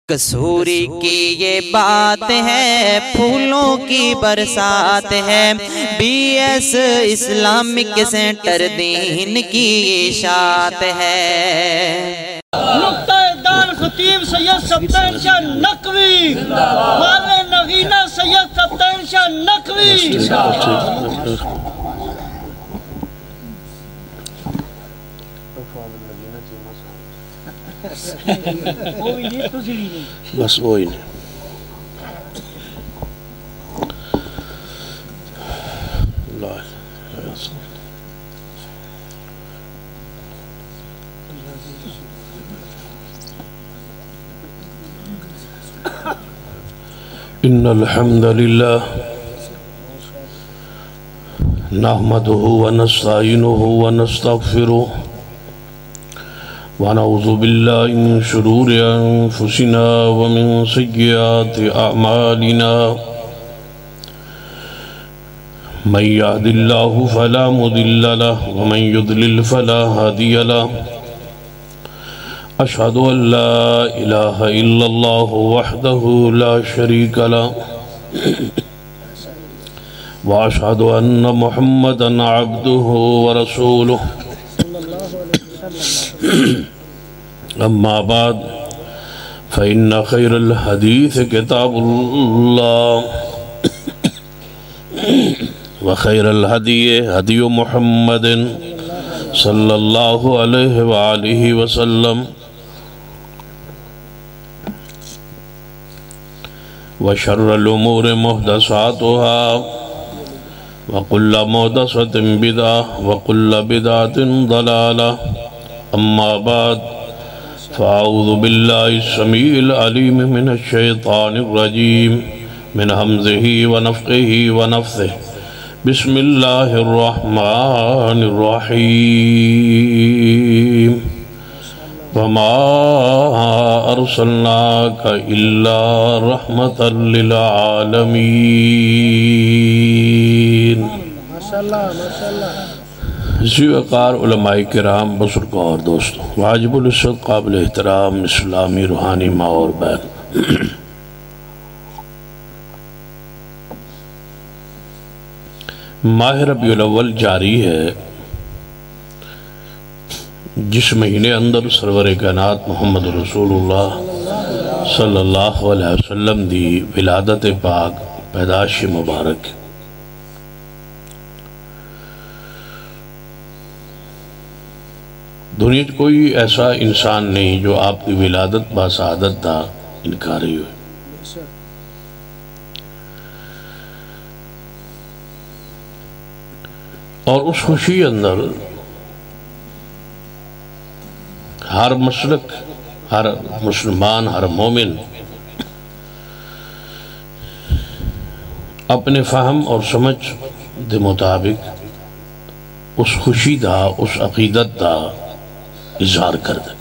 کسوری کی یہ بات ہے، پھولوں کی برسات ہے، بی ایس اسلامک سینٹر دین کی اشاعت ہے۔ نقطۂ دار خطیب سید سبطین شاہ نقوی، مال نغینہ سید سبطین شاہ نقوی۔ بس وہی نہیں ان الحمد للہ نحمده ونستعینه ونستغفره ونعوذ بالله من شرور انفسنا ومن سیئات اعمالنا من يهد الله فلا مضل له ومن يضلل فلا هادي له اشهد ان لا اله الا الله وحده لا شريك له واشهد ان محمدا عبده ورسوله اما بعد فإن خير الحديث كتاب الله وخير الهدي هدي محمد صلى الله عليه وآله وسلم وشر الأمور محدثاتها وكل محدثة بدعة وكل بدعة ضلالة اما بعد فاعوذ باللہ السمیع العلیم من الشیطان الرجیم من حمزه ونفخه ونفثه بسم اللہ الرحمن الرحیم وما ارسلناک الا رحمتا للعالمین۔ اسی وقار علماء کرام بزرگوں اور دوستوں، واجب العزت قابل احترام اسلامی روحانی ماں اور بہن، ماہ ربیع الاول جاری ہے، جس مہینے اندر سرور کائنات محمد رسول اللہ صلی اللہ علیہ وسلم دی ولادت پاک پیدائش مبارک۔ دنیا کوئی ایسا انسان نہیں جو آپ کی ولادت باسعادت دا انکاری ہوئے۔ اور اس خوشی اندر ہر مسلک، ہر مسلمان، ہر مومن اپنے فہم اور سمجھ دے مطابق اس خوشی دا، اس عقیدت دا اظہار کر دے۔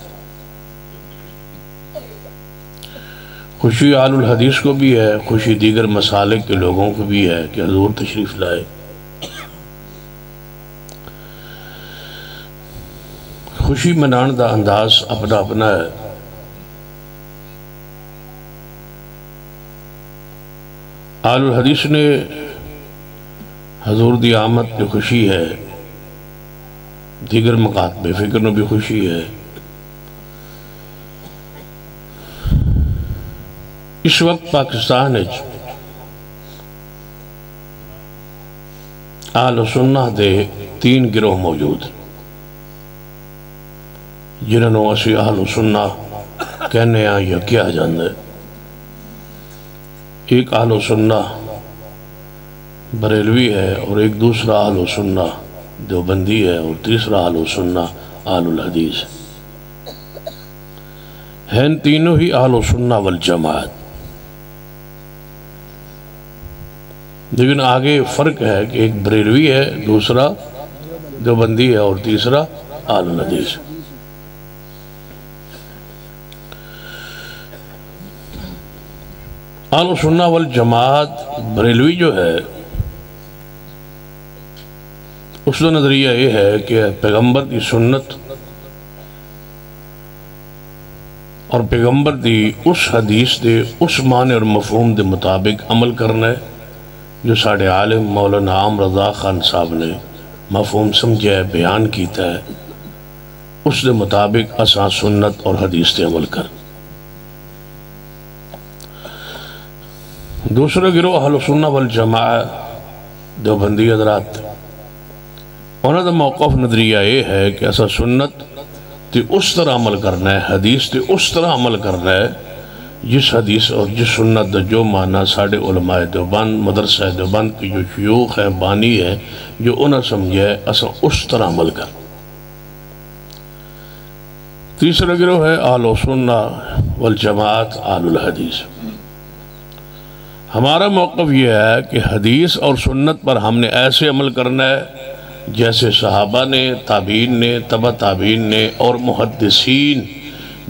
خوشی آل الحدیث کو بھی ہے، خوشی دیگر مسالک کے لوگوں کو بھی ہے کہ حضور تشریف لائے۔ خوشی منان دا انداز اپنا اپنا ہے۔ آل الحدیث نے حضور دی آمد کی خوشی ہے، دیگر مکاتب فکر نو بھی خوشی ہے۔ اس وقت پاکستان اہل سنہ دے تین گروہ موجود، جنہوں اسی اہل سنہ کہنے ہیں یا کیا جاندے۔ ایک اہل سنہ بریلوی ہے، اور ایک دوسرا اہل سنہ دیوبندی ہے، اور تیسرا اہل سنہ اہل الحدیث ہیں۔ تینوں ہی اہل سنہ والجماعت، لیکن آگے فرق ہے کہ ایک بریلوی ہے، دوسرا دیوبندی ہے، اور تیسرا اہل الحدیث۔ اہل سنہ والجماعت بریلوی جو ہے، اس کا نظریہ یہ ہے کہ پیغمبر کی سنت اور پیغمبر دی اس حدیث دے اس معنی اور مفہوم دے مطابق عمل کرنا ہے جو ساڑھے عالم مولانا عام رضا خان صاحب نے مفہوم سمجھا ہے، بیان کیتا ہے، اس دے مطابق اساں سنت اور حدیث دے عمل کر۔ دوسرا گروہ اہل سنہ والجماعہ دیوبندی حضرات، انہوں دا موقف نظریہ یہ ہے کہ ایسا سنت تے اس طرح عمل کرنا ہے، حدیث تے اس طرح عمل کرنا ہے جس حدیث اور جس سنت دا جو معنی ساڑھے علماء دیوبند، مدرسہ دیوبند کی جو شیوخ ہیں، بانی ہیں، جو انہیں سمجھے ایسا اس طرح عمل کر۔ تیسرا گروہ ہے اہل سنہ والجماعت اہل الحدیث۔ ہمارا موقف یہ ہے کہ حدیث اور سنت پر ہم نے ایسے عمل کرنا ہے جیسے صحابہ نے، تابعین نے، تبع تابعین نے اور محدثین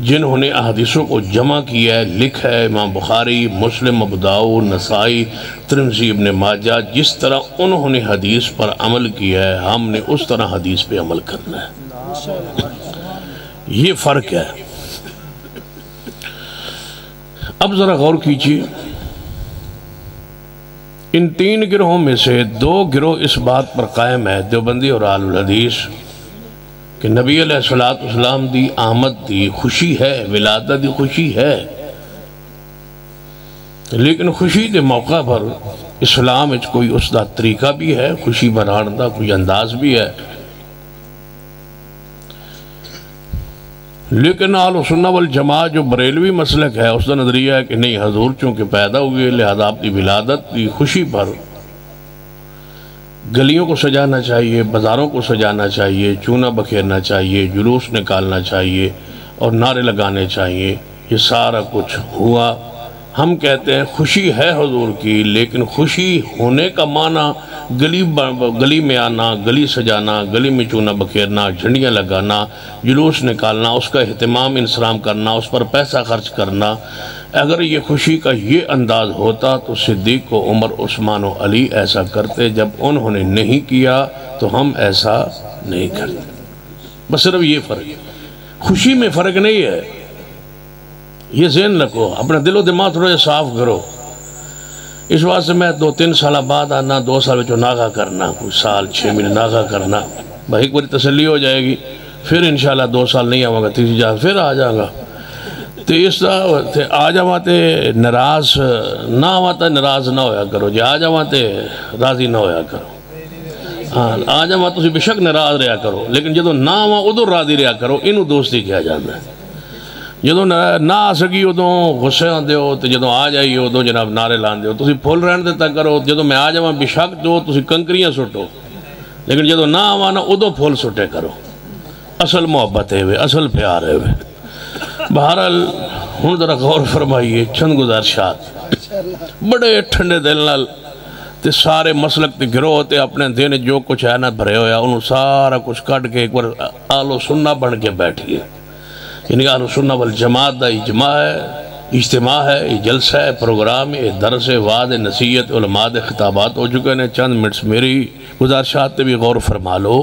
جنہوں نے احادیثوں کو جمع کیا ہے، لکھا ہے، امام بخاری، مسلم، ابو داؤد، نسائی، ترمذی، ابن ماجہ، جس طرح انہوں نے حدیث پر عمل کیا ہے ہم نے اس طرح حدیث پہ عمل کرنا ہے۔ یہ فرق ہے۔ اب ذرا غور کیجیے، ان تین گروہوں میں سے دو گروہ اس بات پر قائم ہے، دیوبندی اور اہل الحدیث، کہ نبی علیہ السلام دی آمد دی خوشی ہے، ولادت دی خوشی ہے، لیکن خوشی دے موقع پر اسلام اچ کوئی اس دا طریقہ بھی ہے، خوشی منانے دا کوئی انداز بھی ہے، لیکن اہل سنہ والجماعت جو بریلوی مسلک ہے اس کا نظریہ ہے کہ نہیں، حضور چونکہ پیدا ہوئے لہذا آپ کی ولادت کی خوشی پر گلیوں کو سجانا چاہیے، بازاروں کو سجانا چاہیے، چونا بکھیرنا چاہیے، جلوس نکالنا چاہیے اور نعرے لگانے چاہیے۔ یہ سارا کچھ ہوا۔ ہم کہتے ہیں خوشی ہے حضور کی، لیکن خوشی ہونے کا معنی گلی میں آنا، گلی سجانا، گلی میں چونا بکھیرنا، جھنڈیاں لگانا، جلوس نکالنا، اس کا اہتمام انسرام کرنا، اس پر پیسہ خرچ کرنا، اگر یہ خوشی کا یہ انداز ہوتا تو صدیق و عمر، عثمان و علی ایسا کرتے، جب انہوں نے نہیں کیا تو ہم ایسا نہیں کرتے۔ بس صرف یہ فرق ہے، خوشی میں فرق نہیں ہے۔ یہ ذہن رکھو، اپنا دل و دماغ تھوڑا صاف کرو۔ اس واسطے سے میں 2-3 سال بعد آنا، 2 سال میں ناغہ کرنا، کوئی سال 6 مہینے ناغہ کرنا، بھائی ایک بڑی تسلی ہو جائے گی، پھر انشاءاللہ 2 سال نہیں آؤں گا، تیسری جا پھر آ جاؤں گا۔ تو اس طرح آ جاواتے ناراض نہ آواتا، ناراض نہ ہویا کرو جی، آ جاواتے راضی نہ ہویا کرو۔ ہاں آ جاواتے تسی بے شک ناراض رہا کرو، لیکن جدو نہ آواں ادھر راضی رہا کرو، انہوں دوستی کیا جانا ہے۔ جدو نہ آ سکی ادھوں غصے آن دیو، تو جدو آ جائیے ادھوں جناب نعرے لان دیو، تسی پھول رہن دیتا کرو، جدو میں آ جاواں بے شک دو تسی کنکریاں سٹو، لیکن جدو نہ آواں نہ ادھوں پھول سٹے کرو۔ اصل محبت ہے وہ، اصل پیار ہے وہ۔ بہرحال ہن ذرا غور فرمائیے، چند گزارشات بڑے ٹھنڈے دل نال تے سارے مسلک تے گروہ تے اپنے دین جو کچھ ہے نا بھرے ہویا انہوں سارا کچھ کٹ کے ایک بار اہل سنہ بن کے بیٹھیے۔ یعنی اہل سنہ والجماعت دا اجتماع ہے، جلسہ ہے، پروگرام ہے، درس ہے، وعظ نصیحت، علماء دے خطابات ہو چکے ہیں۔ چند منٹس میری گزارشات تے بھی غور فرما لو۔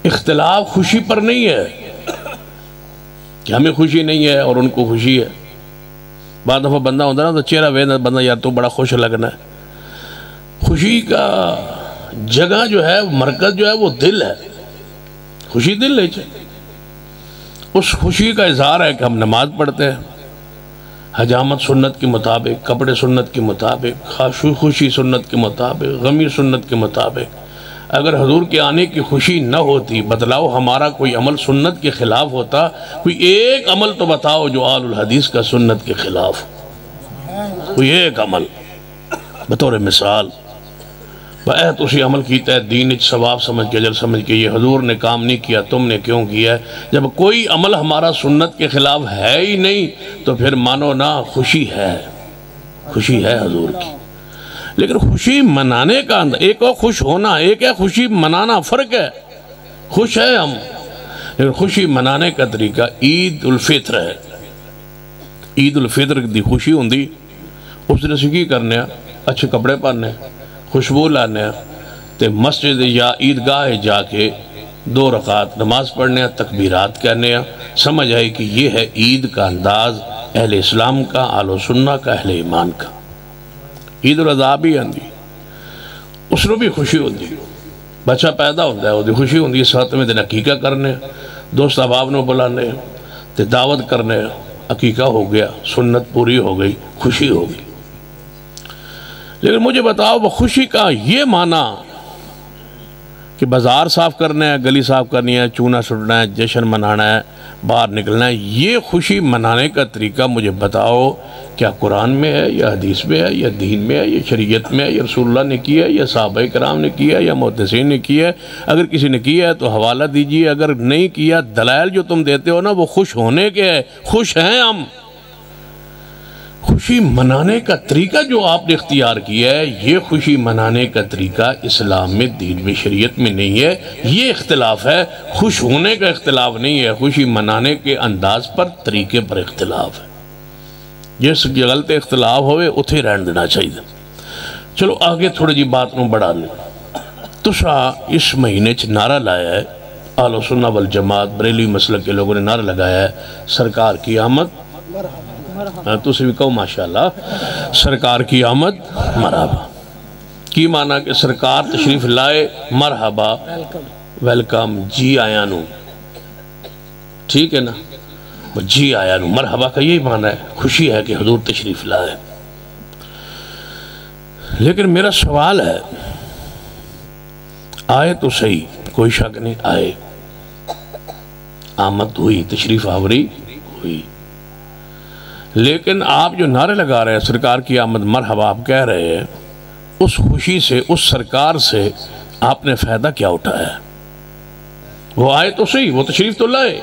اختلاف خوشی پر نہیں ہے کہ ہمیں خوشی نہیں ہے اور ان کو خوشی ہے۔ بعد دفعہ بندہ ہوتا نا تو چہرہ ویندہ بندہ یار تو بڑا خوش لگنا ہے۔ خوشی کا جگہ جو ہے، مرکز جو ہے وہ دل ہے۔ خوشی دل ہے۔ اس خوشی کا اظہار ہے کہ ہم نماز پڑھتے ہیں، حجامت سنت کے مطابق، کپڑے سنت کے مطابق، خوشی سنت کے مطابق، غمی سنت کے مطابق۔ اگر حضور کے آنے کی خوشی نہ ہوتی، بتلاؤ ہمارا کوئی عمل سنت کے خلاف ہوتا، کوئی ایک عمل تو بتاؤ جو آل الحدیث کا سنت کے خلاف، کوئی ایک عمل بطور مثال۔ بہت اسی عمل کیتا ہے دین ثواب سمجھ کے، اجر سمجھ کے، یہ حضور نے کام نہیں کیا تم نے کیوں کیا ہے؟ جب کوئی عمل ہمارا سنت کے خلاف ہے ہی نہیں تو پھر مانو نا خوشی ہے، خوشی ہے حضور کی۔ لیکن خوشی منانے کا اندر، ایک اور خوش ہونا، ایک ہے خوشی منانا، فرق ہے۔ خوش ہے ہم، لیکن خوشی منانے کا طریقہ عید الفطر ہے۔ عید الفطر دی خوشی ہوندی، اس نے سکی کرنے اچھے کپڑے پہننے، خوشبو لانے تے مسجد یا عیدگاہ جا کے 2 رکعت نماز پڑھنے ہیں، تکبیرات کہنے ہیں، سمجھ آئی کہ یہ ہے عید کا انداز اہل اسلام کا، اہل سنہ کا، اہل ایمان کا۔ عید الاضحیٰ بھی آندی، اس نے بھی خوشی ہوتی، بچہ پیدا ہوتا ہے وہ خوشی ہوتی ہے، 7ویں دن عقیقہ کرنے، دوست احباب نے بلانے تے دعوت کرنے، عقیقہ ہو گیا، سنت پوری ہو گئی، خوشی ہو گئی۔ لیکن مجھے بتاؤ وہ خوشی کا یہ معنی کہ بازار صاف کرنا ہے، گلی صاف کرنی ہے، چونا سٹنا ہے، جشن منانا ہے، باہر نکلنا ہے، یہ خوشی منانے کا طریقہ مجھے بتاؤ کیا قرآن میں ہے یا حدیث میں ہے یا دین میں ہے یا شریعت میں ہے یا رسول اللہ نے کیا ہے یا صحابہ کرام نے کیا ہے یا محدثین نے کیا ہے؟ اگر کسی نے کیا ہے تو حوالہ دیجئے، اگر نہیں کیا دلائل جو تم دیتے ہو نا وہ خوش ہونے کے ہے، خوش ہیں ہم۔ خوشی منانے کا طریقہ جو آپ نے اختیار کیا ہے، یہ خوشی منانے کا طریقہ اسلام میں، دین میں، شریعت میں نہیں ہے، یہ اختلاف ہے، خوش ہونے کا اختلاف نہیں ہے، خوشی منانے کے انداز پر، طریقے پر اختلاف ہے۔ جس غلط اختلاف ہوئے اتھے رہن دینا چاہیے۔ چلو آگے تھوڑی جی بات نو بڑھا لیں۔ تسا اس مہینے چ نعرہ لایا ہے، اہل سنہ والجماعت بریلوی مسلک کے لوگوں نے نعرہ لگایا ہے، سرکار کی آمد، تسی بھی کہو ماشاءاللہ، سرکار کی آمد مرحبا۔ کی معنی کہ سرکار تشریف لائے، مرحبا، ویلکم، جی آیا نو، ٹھیک ہے نا، جی آیا نو، مرحبا کا یہی معنی ہے، خوشی ہے کہ حضور تشریف لائے۔ لیکن میرا سوال ہے، آئے تو صحیح، کوئی شک نہیں، آئے، آمد ہوئی، تشریف آوری ہوئی، لیکن آپ جو نعرے لگا رہے ہیں سرکار کی آمد مرحبا آپ کہہ رہے ہیں، اس خوشی سے، اس سرکار سے آپ نے فائدہ کیا اٹھایا ہے؟ وہ آئے تو صحیح، وہ تشریف تو لائے،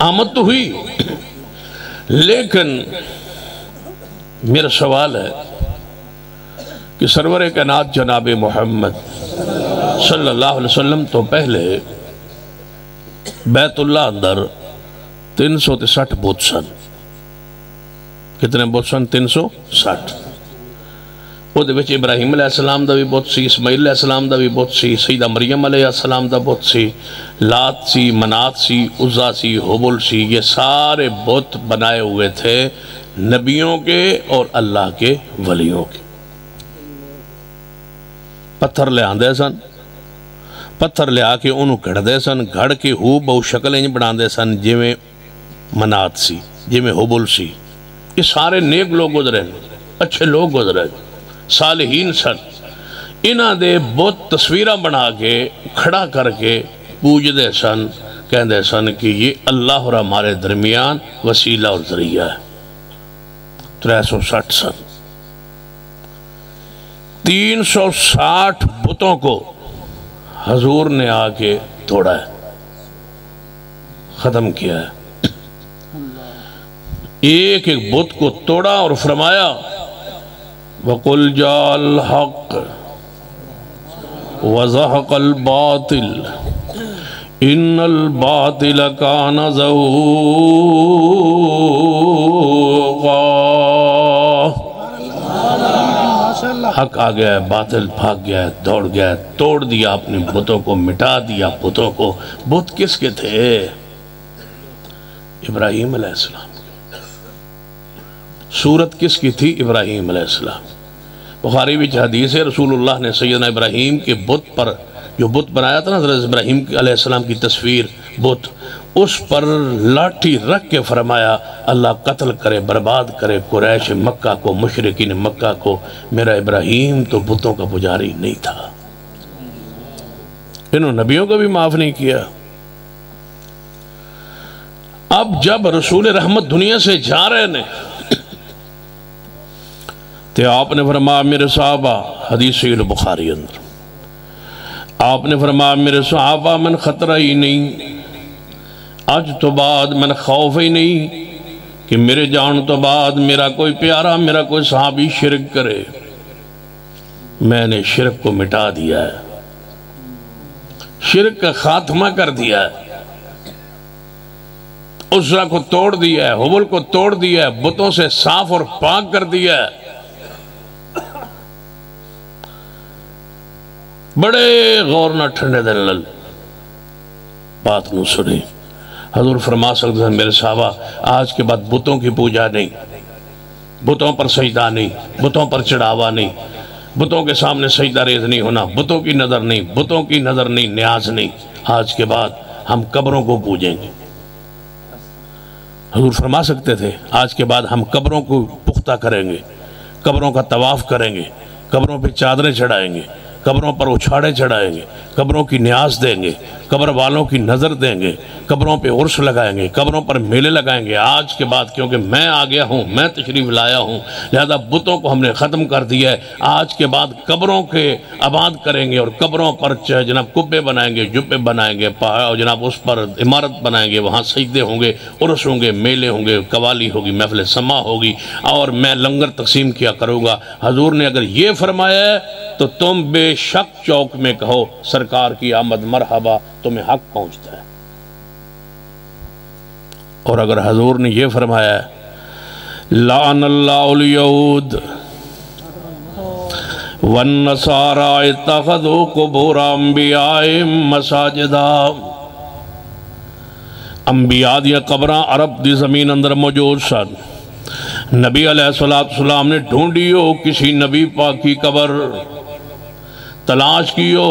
آمد تو ہوئی، لیکن میرا سوال ہے کہ سرور کائنات جناب محمد صلی اللہ علیہ وسلم تو پہلے بیت اللہ اندر 360 بت سن، کتنے بت سن؟ 360۔ وہ دے وچ ابراہیم علیہ السلام دا بھی بت سی، اسماعیل علیہ السلام دا بھی بت سی، سیدہ مریم علیہ السلام دا بت سی، لات سی، منات سی، عزا سی، حبل سی، یہ سارے بت بنائے ہوئے تھے نبیوں کے اور اللہ کے ولیوں کے۔ پتھر لے آندے سن، پتھر لے آ کے انہوں گھڑ دے سن، گھڑ کے ہو بہو شکل انج بنا دے سن، جی میں منات سی، جی میں حبل سی، یہ سارے نیک لوگ گزرے، اچھے لوگ گزرے، صالحین سن۔ انہاں دے بہت تصویرہ بنا کے کھڑا کر کے پوج دے سن، کہہ دے سن کہ یہ اللہ اور ہمارے درمیان وسیلہ اور ذریعہ ہے۔ 360 سن، 360 بتوں کو حضور نے آ کے توڑا ہے، ختم کیا ہے، ایک ایک بت کو توڑا اور فرمایا وَقُلْ جَاءَ الْحَقِّ وَزَهَقَ الْبَاطِلِ إِنَّ الْبَاطِلَ كَانَ زَهُوقًا۔ حق آ گیا ہے، باطل بھاگ گیا ہے، دوڑ گیا ہے، توڑ دیا اپنے بتوں کو، مٹا دیا بتوں کو۔ بت کس کے تھے؟ ابراہیم علیہ السلام۔ صورت کس کی تھی؟ ابراہیم علیہ السلام۔ بخاری بھی حدیث ہے، رسول اللہ نے سیدنا ابراہیم کے بت پر، جو بت بنایا تھا نا حضرت ابراہیم علیہ السلام کی تصویر بت، اس پر لاٹھی رکھ کے فرمایا اللہ قتل کرے، برباد کرے قریش مکہ کو، مشرکین مکہ کو، میرا ابراہیم تو بتوں کا پجاری نہیں تھا۔ انہوں نبیوں کو بھی معاف نہیں کیا۔ اب جب رسول رحمت دنیا سے جا رہے نے تو آپ نے فرمایا میرے صحابہ، حدیث صحیح بخاری اندر آپ نے فرمایا میرے صحابہ من خطرہ ہی نہیں، آج تو بعد من خوف ہی نہیں کہ میرے جان تو بعد میرا کوئی پیارا، میرا کوئی صحابی شرک کرے۔ میں نے شرک کو مٹا دیا ہے، شرک کا خاتمہ کر دیا ہے، عزا کو توڑ دیا ہے، حبل کو توڑ دیا ہے، بتوں سے صاف اور پاک کر دیا ہے۔ بڑے غور نہ ٹھنڈے دل بات نو سنیں۔ حضور فرما سکتے ہیں میرے صحابہ آج کے بعد بتوں کی پوجا نہیں، بتوں پر سجدہ نہیں، بتوں پر چڑھاوا نہیں، بتوں کے سامنے سجدہ ریز نہیں ہونا، بتوں کی نظر نہیں، بتوں کی نظر نہیں، نیاز نہیں، آج کے بعد ہم قبروں کو پوجیں گے۔ حضور فرما سکتے تھے آج کے بعد ہم قبروں کو پختہ کریں گے، قبروں کا طواف کریں گے، قبروں پہ چادریں چڑھائیں گے، قبروں پر اچھاڑے چڑھائیں گے، قبروں کی نیاز دیں گے، قبر والوں کی نظر دیں گے، قبروں پہ عرس لگائیں گے، قبروں پر میلے لگائیں گے۔ آج کے بعد کیونکہ میں آ گیا ہوں، میں تشریف لایا ہوں، لہذا بتوں کو ہم نے ختم کر دیا ہے۔ آج کے بعد قبروں کے آباد کریں گے اور قبروں پر جناب کبے بنائیں گے، جبے بنائیں گے، اور جناب اس پر عمارت بنائیں گے، وہاں سجدے ہوں گے، عرس ہوں گے، میلے ہوں گے، قوالی ہوگی، محفل سما ہوگی، اور میں لنگر تقسیم کیا کروں گا۔ حضور نے اگر یہ فرمایا ہے تو تم بے شک چوک میں کہو سرکار کی آمد مرحبا، تمہیں حق پہنچتا ہے۔ اور اگر حضور نے یہ فرمایا ہے لعن اللہ الیہود والنصارى اتخذوا قبور انبیاء مساجدہ، انبیاء دیا قبراں عرب دی زمین اندر موجود سن، نبی علیہ السلام نے ڈھونڈیو کسی نبی پاک کی قبر تلاش کیو،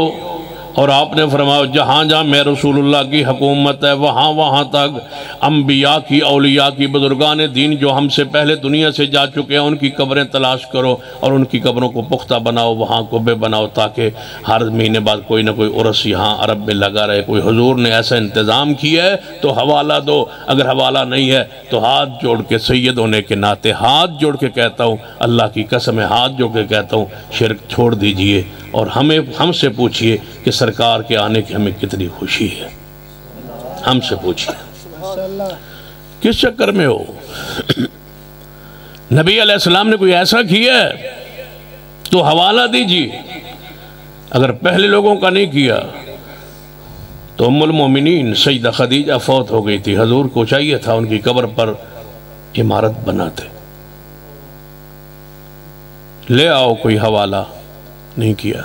اور آپ نے فرمایا جہاں جہاں میں رسول اللہ کی حکومت ہے وہاں وہاں تک انبیاء کی، اولیاء کی، بزرگان دین جو ہم سے پہلے دنیا سے جا چکے ہیں ان کی قبریں تلاش کرو اور ان کی قبروں کو پختہ بناؤ، وہاں قبے بناؤ، تاکہ ہر مہینے بعد کوئی نہ کوئی عرس یہاں عرب میں لگا رہے۔ کوئی حضور نے ایسا انتظام کیا ہے تو حوالہ دو، اگر حوالہ نہیں ہے تو ہاتھ جوڑ کے سید ہونے کے ناطے ہاتھ جوڑ کے کہتا ہوں، اللہ کی قسم ہے ہاتھ جوڑ کے کہتا ہوں، شرک چھوڑ دیجئے اور ہم سے پوچھئے کہ سرکار کے آنے کی ہمیں کتنی خوشی ہے۔ ہم سے پوچھئے کس چکر میں ہو؟ نبی علیہ السلام نے کوئی ایسا کیا ہے تو حوالہ دیجئے، اگر پہلے لوگوں کا نہیں کیا تو ام المومنین سیدہ خدیجہ فوت ہو گئی تھی، حضور کو چاہیے تھا ان کی قبر پر عمارت بناتے، لے آؤ کوئی حوالہ نہیں کیا۔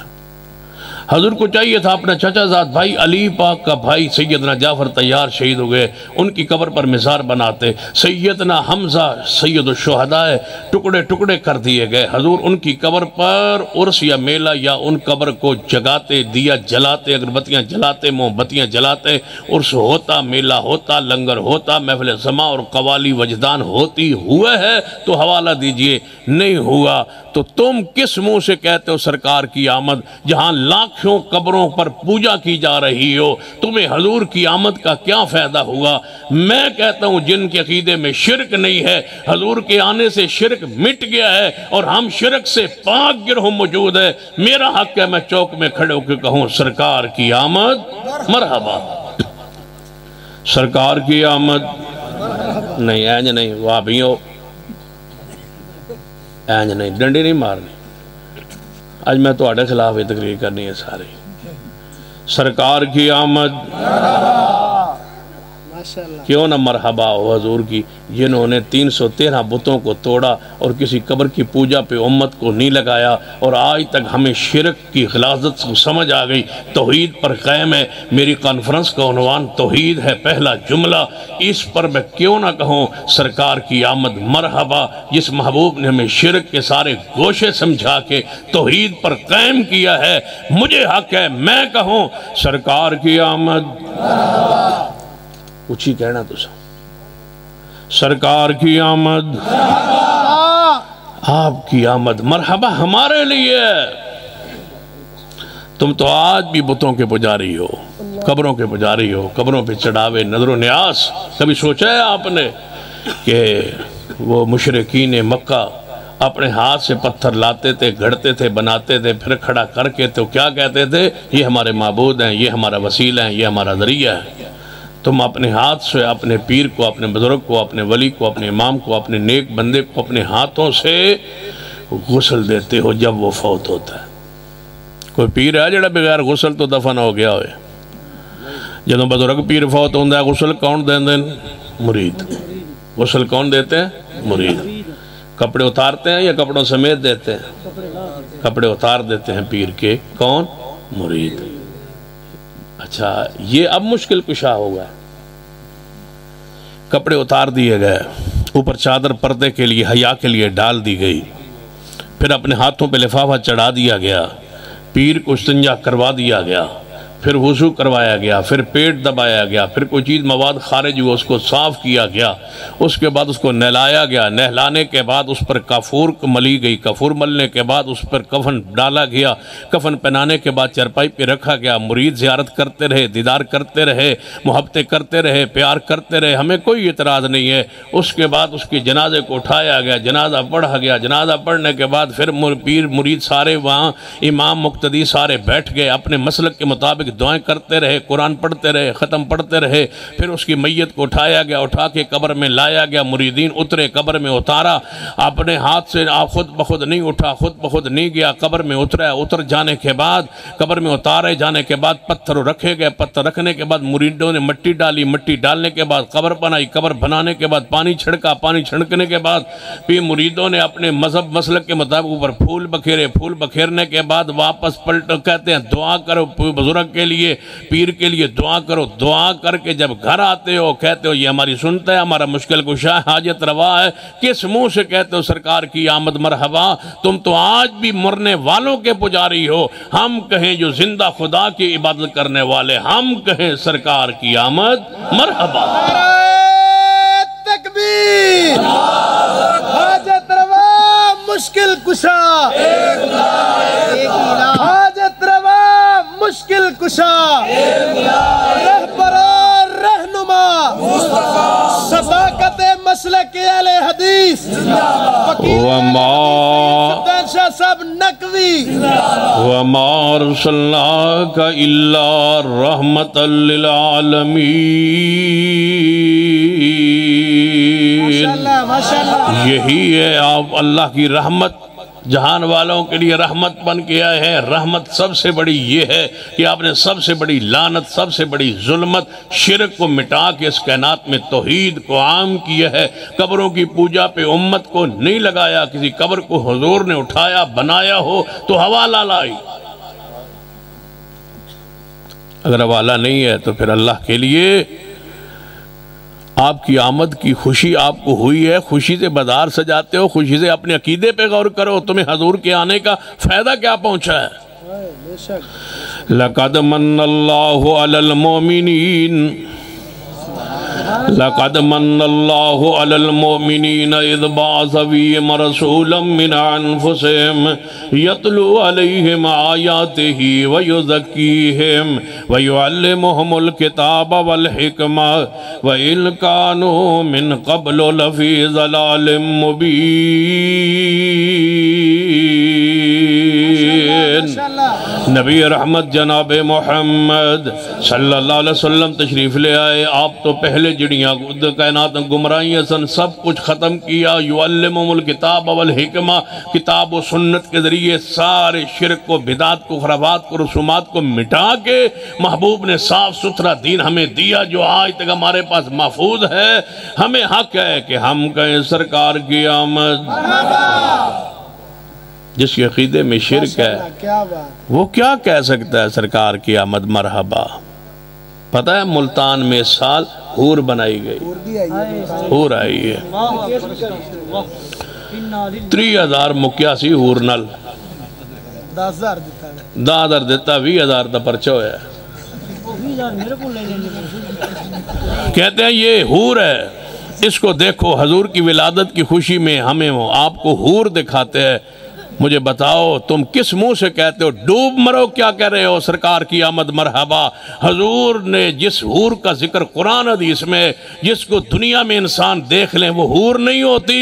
حضور کو چاہیے تھا اپنا چچا زاد بھائی علی پاک کا بھائی سیدنا جعفر طیار شہید ہو گئے، ان کی قبر پر مزار بناتے، سیدنا حمزہ سید الشہداء ٹکڑے ٹکڑے کر دیے گئے، حضور ان کی قبر پر عرس یا میلہ یا ان قبر کو جگاتے، دیا جلاتے، اگربتیاں جلاتے، موم بتیاں جلاتے، عرس ہوتا، میلہ ہوتا، لنگر ہوتا، محفل سما اور قوالی وجدان ہوتی۔ ہوا ہے تو حوالہ دیجئے، نہیں ہوا تو تم کس منہ سے کہتے ہو سرکار کی آمد، جہاں لاکھوں قبروں پر پوجا کی جا رہی ہو؟ تمہیں حضور کی آمد کا کیا فائدہ ہوا؟ میں کہتا ہوں جن کے عقیدے میں شرک نہیں ہے، حضور کے آنے سے شرک مٹ گیا ہے اور ہم شرک سے پاک گرہ موجود ہے۔ میرا حق ہے میں چوک میں کھڑے ہو کے کہوں سرکار کی آمد مرحبا، سرکار کی آمد نہیں اینج نہیں، وابیوں اینج نہیں، ڈنڈی نہیں مارنی۔ آج میں تو آڑے خلاف ہی تقریر کرنی ہے ساری۔ سرکار کی آمد کیوں نہ مرحبا ہو حضور کی، جنہوں نے 313 بتوں کو توڑا اور کسی قبر کی پوجا پہ امت کو نہیں لگایا، اور آج تک ہمیں شرک کی غلاظت سمجھ آ گئی، توحید پر قائم ہے۔ میری کانفرنس کا عنوان توحید ہے، پہلا جملہ، اس پر میں کیوں نہ کہوں سرکار کی آمد مرحبا، جس محبوب نے ہمیں شرک کے سارے گوشے سمجھا کے توحید پر قائم کیا ہے۔ مجھے حق ہے میں کہوں سرکار کی آمد مرحبا، کچھ ہی کہنا تو سرکار کی آمد، آپ کی آمد مرحبا ہمارے لیے۔ تم تو آج بھی بتوں کے پجاری ہو، قبروں کے پجاری ہو، قبروں پہ چڑھاوے نظر و نیاز۔ کبھی سوچا ہے آپ نے کہ وہ مشرکین مکہ اپنے ہاتھ سے پتھر لاتے تھے، گھڑتے تھے، بناتے تھے، پھر کھڑا کر کے تو کیا کہتے تھے؟ یہ ہمارے معبود ہیں، یہ ہمارا وسیلہ ہیں، یہ ہمارا ذریعہ ہے۔ تم اپنے ہاتھ سے اپنے پیر کو، اپنے بزرگ کو، اپنے ولی کو، اپنے امام کو، اپنے نیک بندے کو اپنے ہاتھوں سے غسل دیتے ہو جب وہ فوت ہوتا ہے۔ کوئی پیر ہے جڑا بغیر غسل تو دفن ہو گیا ہوئے؟ جدوں بزرگ پیر فوت ہوتا ہے غسل کون دیں؟ مرید۔ غسل کون دیتے ہیں؟ مرید۔ کپڑے اتارتے ہیں یا کپڑوں سمیت دیتے ہیں؟ کپڑے اتار دیتے ہیں پیر کے، کون؟ مرید۔ اچھا یہ اب مشکل کشا ہوگا. کپڑے اتار دیے گئے, اوپر چادر پردے کے لیے حیا کے لیے ڈال دی گئی, پھر اپنے ہاتھوں پہ لفافہ چڑھا دیا گیا, پیر کو استنجا کروا دیا گیا, پھر وضو کروایا گیا, پھر پیٹ دبایا گیا, پھر کوئی چیز مواد خارج ہوا اس کو صاف کیا گیا, اس کے بعد اس کو نہلایا گیا, نہلانے کے بعد اس پر کافور ملی گئی, کافور ملنے کے بعد اس پر کفن ڈالا گیا, کفن پہنانے کے بعد چرپائی پہ رکھا گیا, مرید زیارت کرتے رہے, دیدار کرتے رہے, محبتیں کرتے رہے, پیار کرتے رہے, ہمیں کوئی اعتراض نہیں ہے. اس کے بعد اس کے جنازے کو اٹھایا گیا, جنازہ پڑھا گیا, جنازہ پڑھنے کے بعد پھر پیر مرید سارے وہاں, امام مقتدی سارے بیٹھ گئے, اپنے مسلک کے مطابق دعائیں کرتے رہے, قرآن پڑھتے رہے, ختم پڑھتے رہے. پھر اس کی میت کو اٹھایا گیا, اٹھا کے قبر میں لایا گیا, مریدین اترے, قبر میں اتارا, اپنے ہاتھ سے خود بخود نہیں اٹھا, خود بخود نہیں گیا, قبر میں اترا. اتر جانے کے بعد, قبر میں اتارے جانے کے بعد پتھر رکھے گئے, پتھر رکھنے کے بعد مریدوں نے مٹی ڈالی, مٹی ڈالنے کے بعد قبر بنائی, قبر بنانے کے بعد پانی چھڑکا, پانی چھڑکنے کے بعد پھر مریدوں نے اپنے مذہب مسلک کے مطابق اوپر پھول بکھیرے, پھول بکھیرنے کے بعد واپس پلٹ, کہتے ہیں دعا کرو بزرگ کے لیے, پیر کے لیے دعا کرو. دعا کر کے جب گھر آتے ہو کہتے ہو یہ ہماری سنتا ہے, ہمارا مشکل کشا ہے, حاجت روا ہے. کس منہ سے کہتے ہو سرکار کی آمد مرحبا؟ تم تو آج بھی مرنے والوں کے پجاری ہو. ہم کہیں جو زندہ خدا کی عبادت کرنے والے, ہم کہیں سرکار کی آمد مرحبا. تکبیر, حاجت روا مشکل کشا, حاجت روا مشکل کشا, رہبر اور رہنما, صداقت مسلک اہل حدیث, شاہ صاحب نقوی. وَمَا أَرْسَلْنَاكَ إِلَّا رَحْمَةً لِلْعَالَمِينَ. یہی ہے آپ اللہ کی رحمت, جہان والوں کے لیے رحمت بن کے آئے ہیں. رحمت سب سے بڑی یہ ہے کہ آپ نے سب سے بڑی لعنت, سب سے بڑی ظلمت, شرک کو مٹا کے اس کائنات میں توحید کو عام کیا ہے. قبروں کی پوجا پہ امت کو نہیں لگایا, کسی قبر کو حضور نے اٹھایا بنایا ہو تو حوالہ لائی. اگر حوالہ نہیں ہے تو پھر اللہ کے لیے آپ کی آمد کی خوشی آپ کو ہوئی ہے, خوشی سے بازار سجاتے ہو, خوشی سے اپنے عقیدے پہ غور کرو, تمہیں حضور کے آنے کا فائدہ کیا پہنچا ہے. لَقَدْ مَنَّ اللَّهُ عَلَى الْمُؤْمِنِينَ لَقَدْ مَنَّ اللَّهُ عَلَى الْمُؤْمِنِينَ إِذْ بَعَثَ فِيهِمْ رَسُولًا مِّنْ أَنفُسِهِمْ يَتْلُو عَلَيْهِمْ آيَاتِهِ وَيُزَكِّيهِمْ وَيُعَلِّمُهُمُ الْكِتَابَ وَالْحِكْمَةَ وَإِنْ كَانُوا مِنْ قَبْلُ لَفِي ضَلَالٍ مُبِينٍ. نبی رحمت جناب محمد صلی اللہ علیہ وسلم تشریف لے آئے. آپ تو پہلے جڑیاں کائنات گمراہیاں سن, سب کچھ ختم کیا. یعلمہم الکتاب والحکمہ, کتاب و سنت کے ذریعے سارے شرک و بدعات کو, خرافات کو, رسومات کو مٹا کے محبوب نے صاف ستھرا دین ہمیں دیا جو آج تک ہمارے پاس محفوظ ہے. ہمیں حق ہے کہ ہم کہیں سرکار کی آمد. جس کے عقیدے میں شرک ہے وہ کیا کہہ سکتا ہے سرکار کی آمد مرحبا؟ پتہ ہے ملتان میں اس سال حور بنائی گئی, حور آئی ہے 30,000 مکیاسی حور نل, 10,000 دیتا 20,000 دا پرچہ ہویا ہے. کہتے ہیں یہ حور ہے, اس کو دیکھو. حضور کی ولادت کی خوشی میں ہمیں آپ کو حور دکھاتے ہیں. مجھے بتاؤ تم کس منہ سے کہتے ہو؟ ڈوب مرو کیا کہہ رہے ہو سرکار کی آمد مرحبا. حضور نے جس حور کا ذکر قرآن حدیث میں, جس کو دنیا میں انسان دیکھ لیں, وہ حور نہیں ہوتی,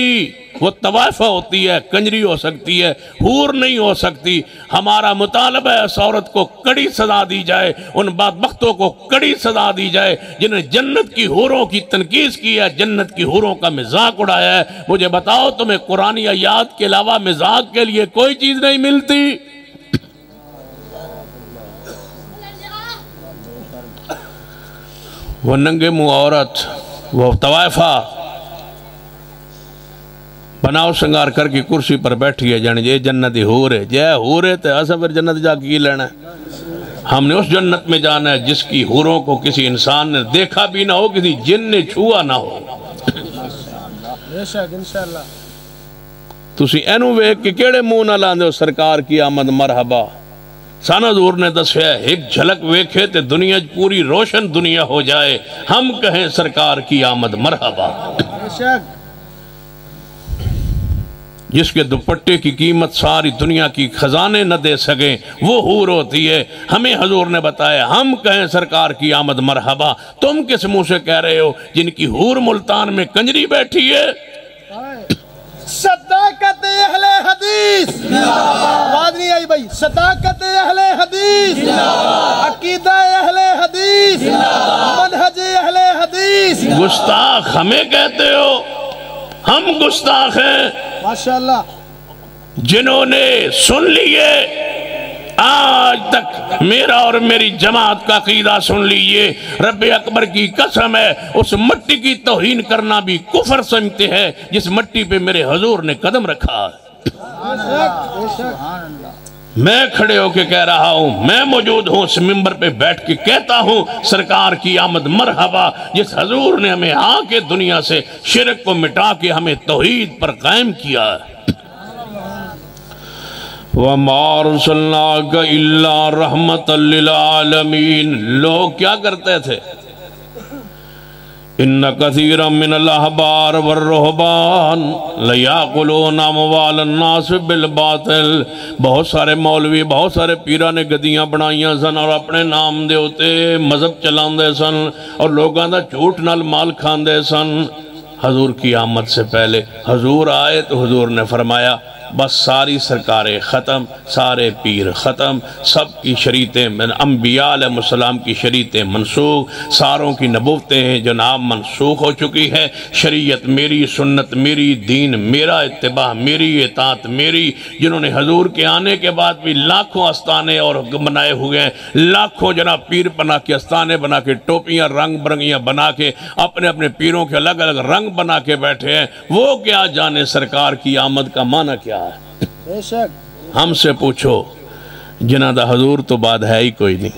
وہ طوائفہ ہوتی ہے, کنجری ہو سکتی ہے, حور نہیں ہو سکتی. ہمارا مطالبہ ہے اس عورت کو کڑی سزا دی جائے, ان بدبختوں کو کڑی سزا دی جائے جنہیں جنت کی حوروں کی تنقید کی ہے, جنت کی حوروں کا مذاق اڑایا ہے. مجھے بتاؤ تمہیں قرآنی آیات کے علاوہ مذاق کے لیے کوئی چیز نہیں ملتی؟ وہ ننگے منہ عورت, وہ طوائفہ بناؤ سنگار کر کی کرسی پر بیٹھی ہے, جانے جے جنتی ہو رہے, جے ہو رہے تھے ایسا پھر جنت جا کی لینا ہے. ہم نے اس جنت میں جانا ہے جس کی حوروں کو کسی انسان نے دیکھا بھی نہ ہو، کسی جن نے چھوا نہ ہو۔ تسی اینو ویک کہ کیڑے منہ نہ لاندے ہو سرکار کی آمد مرحبا۔ سانا حضور نے دسیا ایک جھلک ویکھے تے دنیا پوری روشن دنیا ہو جائے، ہم کہیں سرکار کی آمد مرحبا۔ جس کے دوپٹے کی قیمت ساری دنیا کی خزانے نہ دے سکیں وہ حور ہوتی ہے، ہمیں حضور نے بتایا ہم کہیں سرکار کی آمد مرحبا۔ تم کس منہ سے کہہ رہے ہو جن کی حور ملتان میں کنجری بیٹھی ہے؟ صداقت اہل حدیث، آواز نہیں آئی بھائی، صداقت اہل حدیث، عقیدہ اہل حدیث، منہج اہل حدیث۔ گستاخ ہمیں کہتے ہو؟ ہم گستاخ ہیں ماشاءاللہ، جنہوں نے سن لیے آج تک میرا اور میری جماعت کا عقیدہ سن لیے، رب اکبر کی قسم ہے اس مٹی کی توہین کرنا بھی کفر سمجھتے ہیں جس مٹی پہ میرے حضور نے قدم رکھا۔ میں کھڑے ہو کے کہہ رہا ہوں، میں موجود ہوں اس منبر پہ بیٹھ کے کہتا ہوں سرکار کی آمد مرحبا، جس حضور نے ہمیں آ کے دنیا سے شرک کو مٹا کے ہمیں توحید پر قائم کیا۔ وَمَا أَرْسَلْنَاكَ إِلَّا رَحْمَةً لِلْعَالَمِينَ۔ لوگ کیا کرتے تھے؟ إِنَّ كَثِيرًا مِنَ الْأَحْبَارِ وَالرُّهْبَانِ لَيَأْكُلُونَ أَمْوَالَ النَّاسِ بِالْبَاطِلِ۔ بہت سارے مولوی، بہت سارے پیرہ نے گدیاں بنائیاں سن اور اپنے نام دے ہوتے مذہب چلان دے سن اور لوگاں دا جھوٹ نال مال کھان دے سن۔ حضور کی آمد سے پہلے حضور آئے تو حضور نے فرمایا بس ساری سرکاریں ختم، سارے پیر ختم، سب کی شریعتیں انبیاء علیہ السلام کی شریعتیں منسوخ، ساروں کی نبوتیں جناب منسوخ ہو چکی ہے۔ شریعت میری، سنت میری، دین میرا، اتباع میری، اطاعت میری۔ جنہوں نے حضور کے آنے کے بعد بھی لاکھوں استانے اور بنائے ہوئے ہیں، لاکھوں جناب پیر بنا کے استانے بنا کے ٹوپیاں رنگ برنگیاں بنا کے اپنے اپنے پیروں کے الگ الگ رنگ بنا کے بیٹھے ہیں، وہ کیا جانے سرکار کی آمد کا معنی کیا ہے؟ ہم سے پوچھو جنہ دا حضور تو بعد ہے ہی کوئی نہیں۔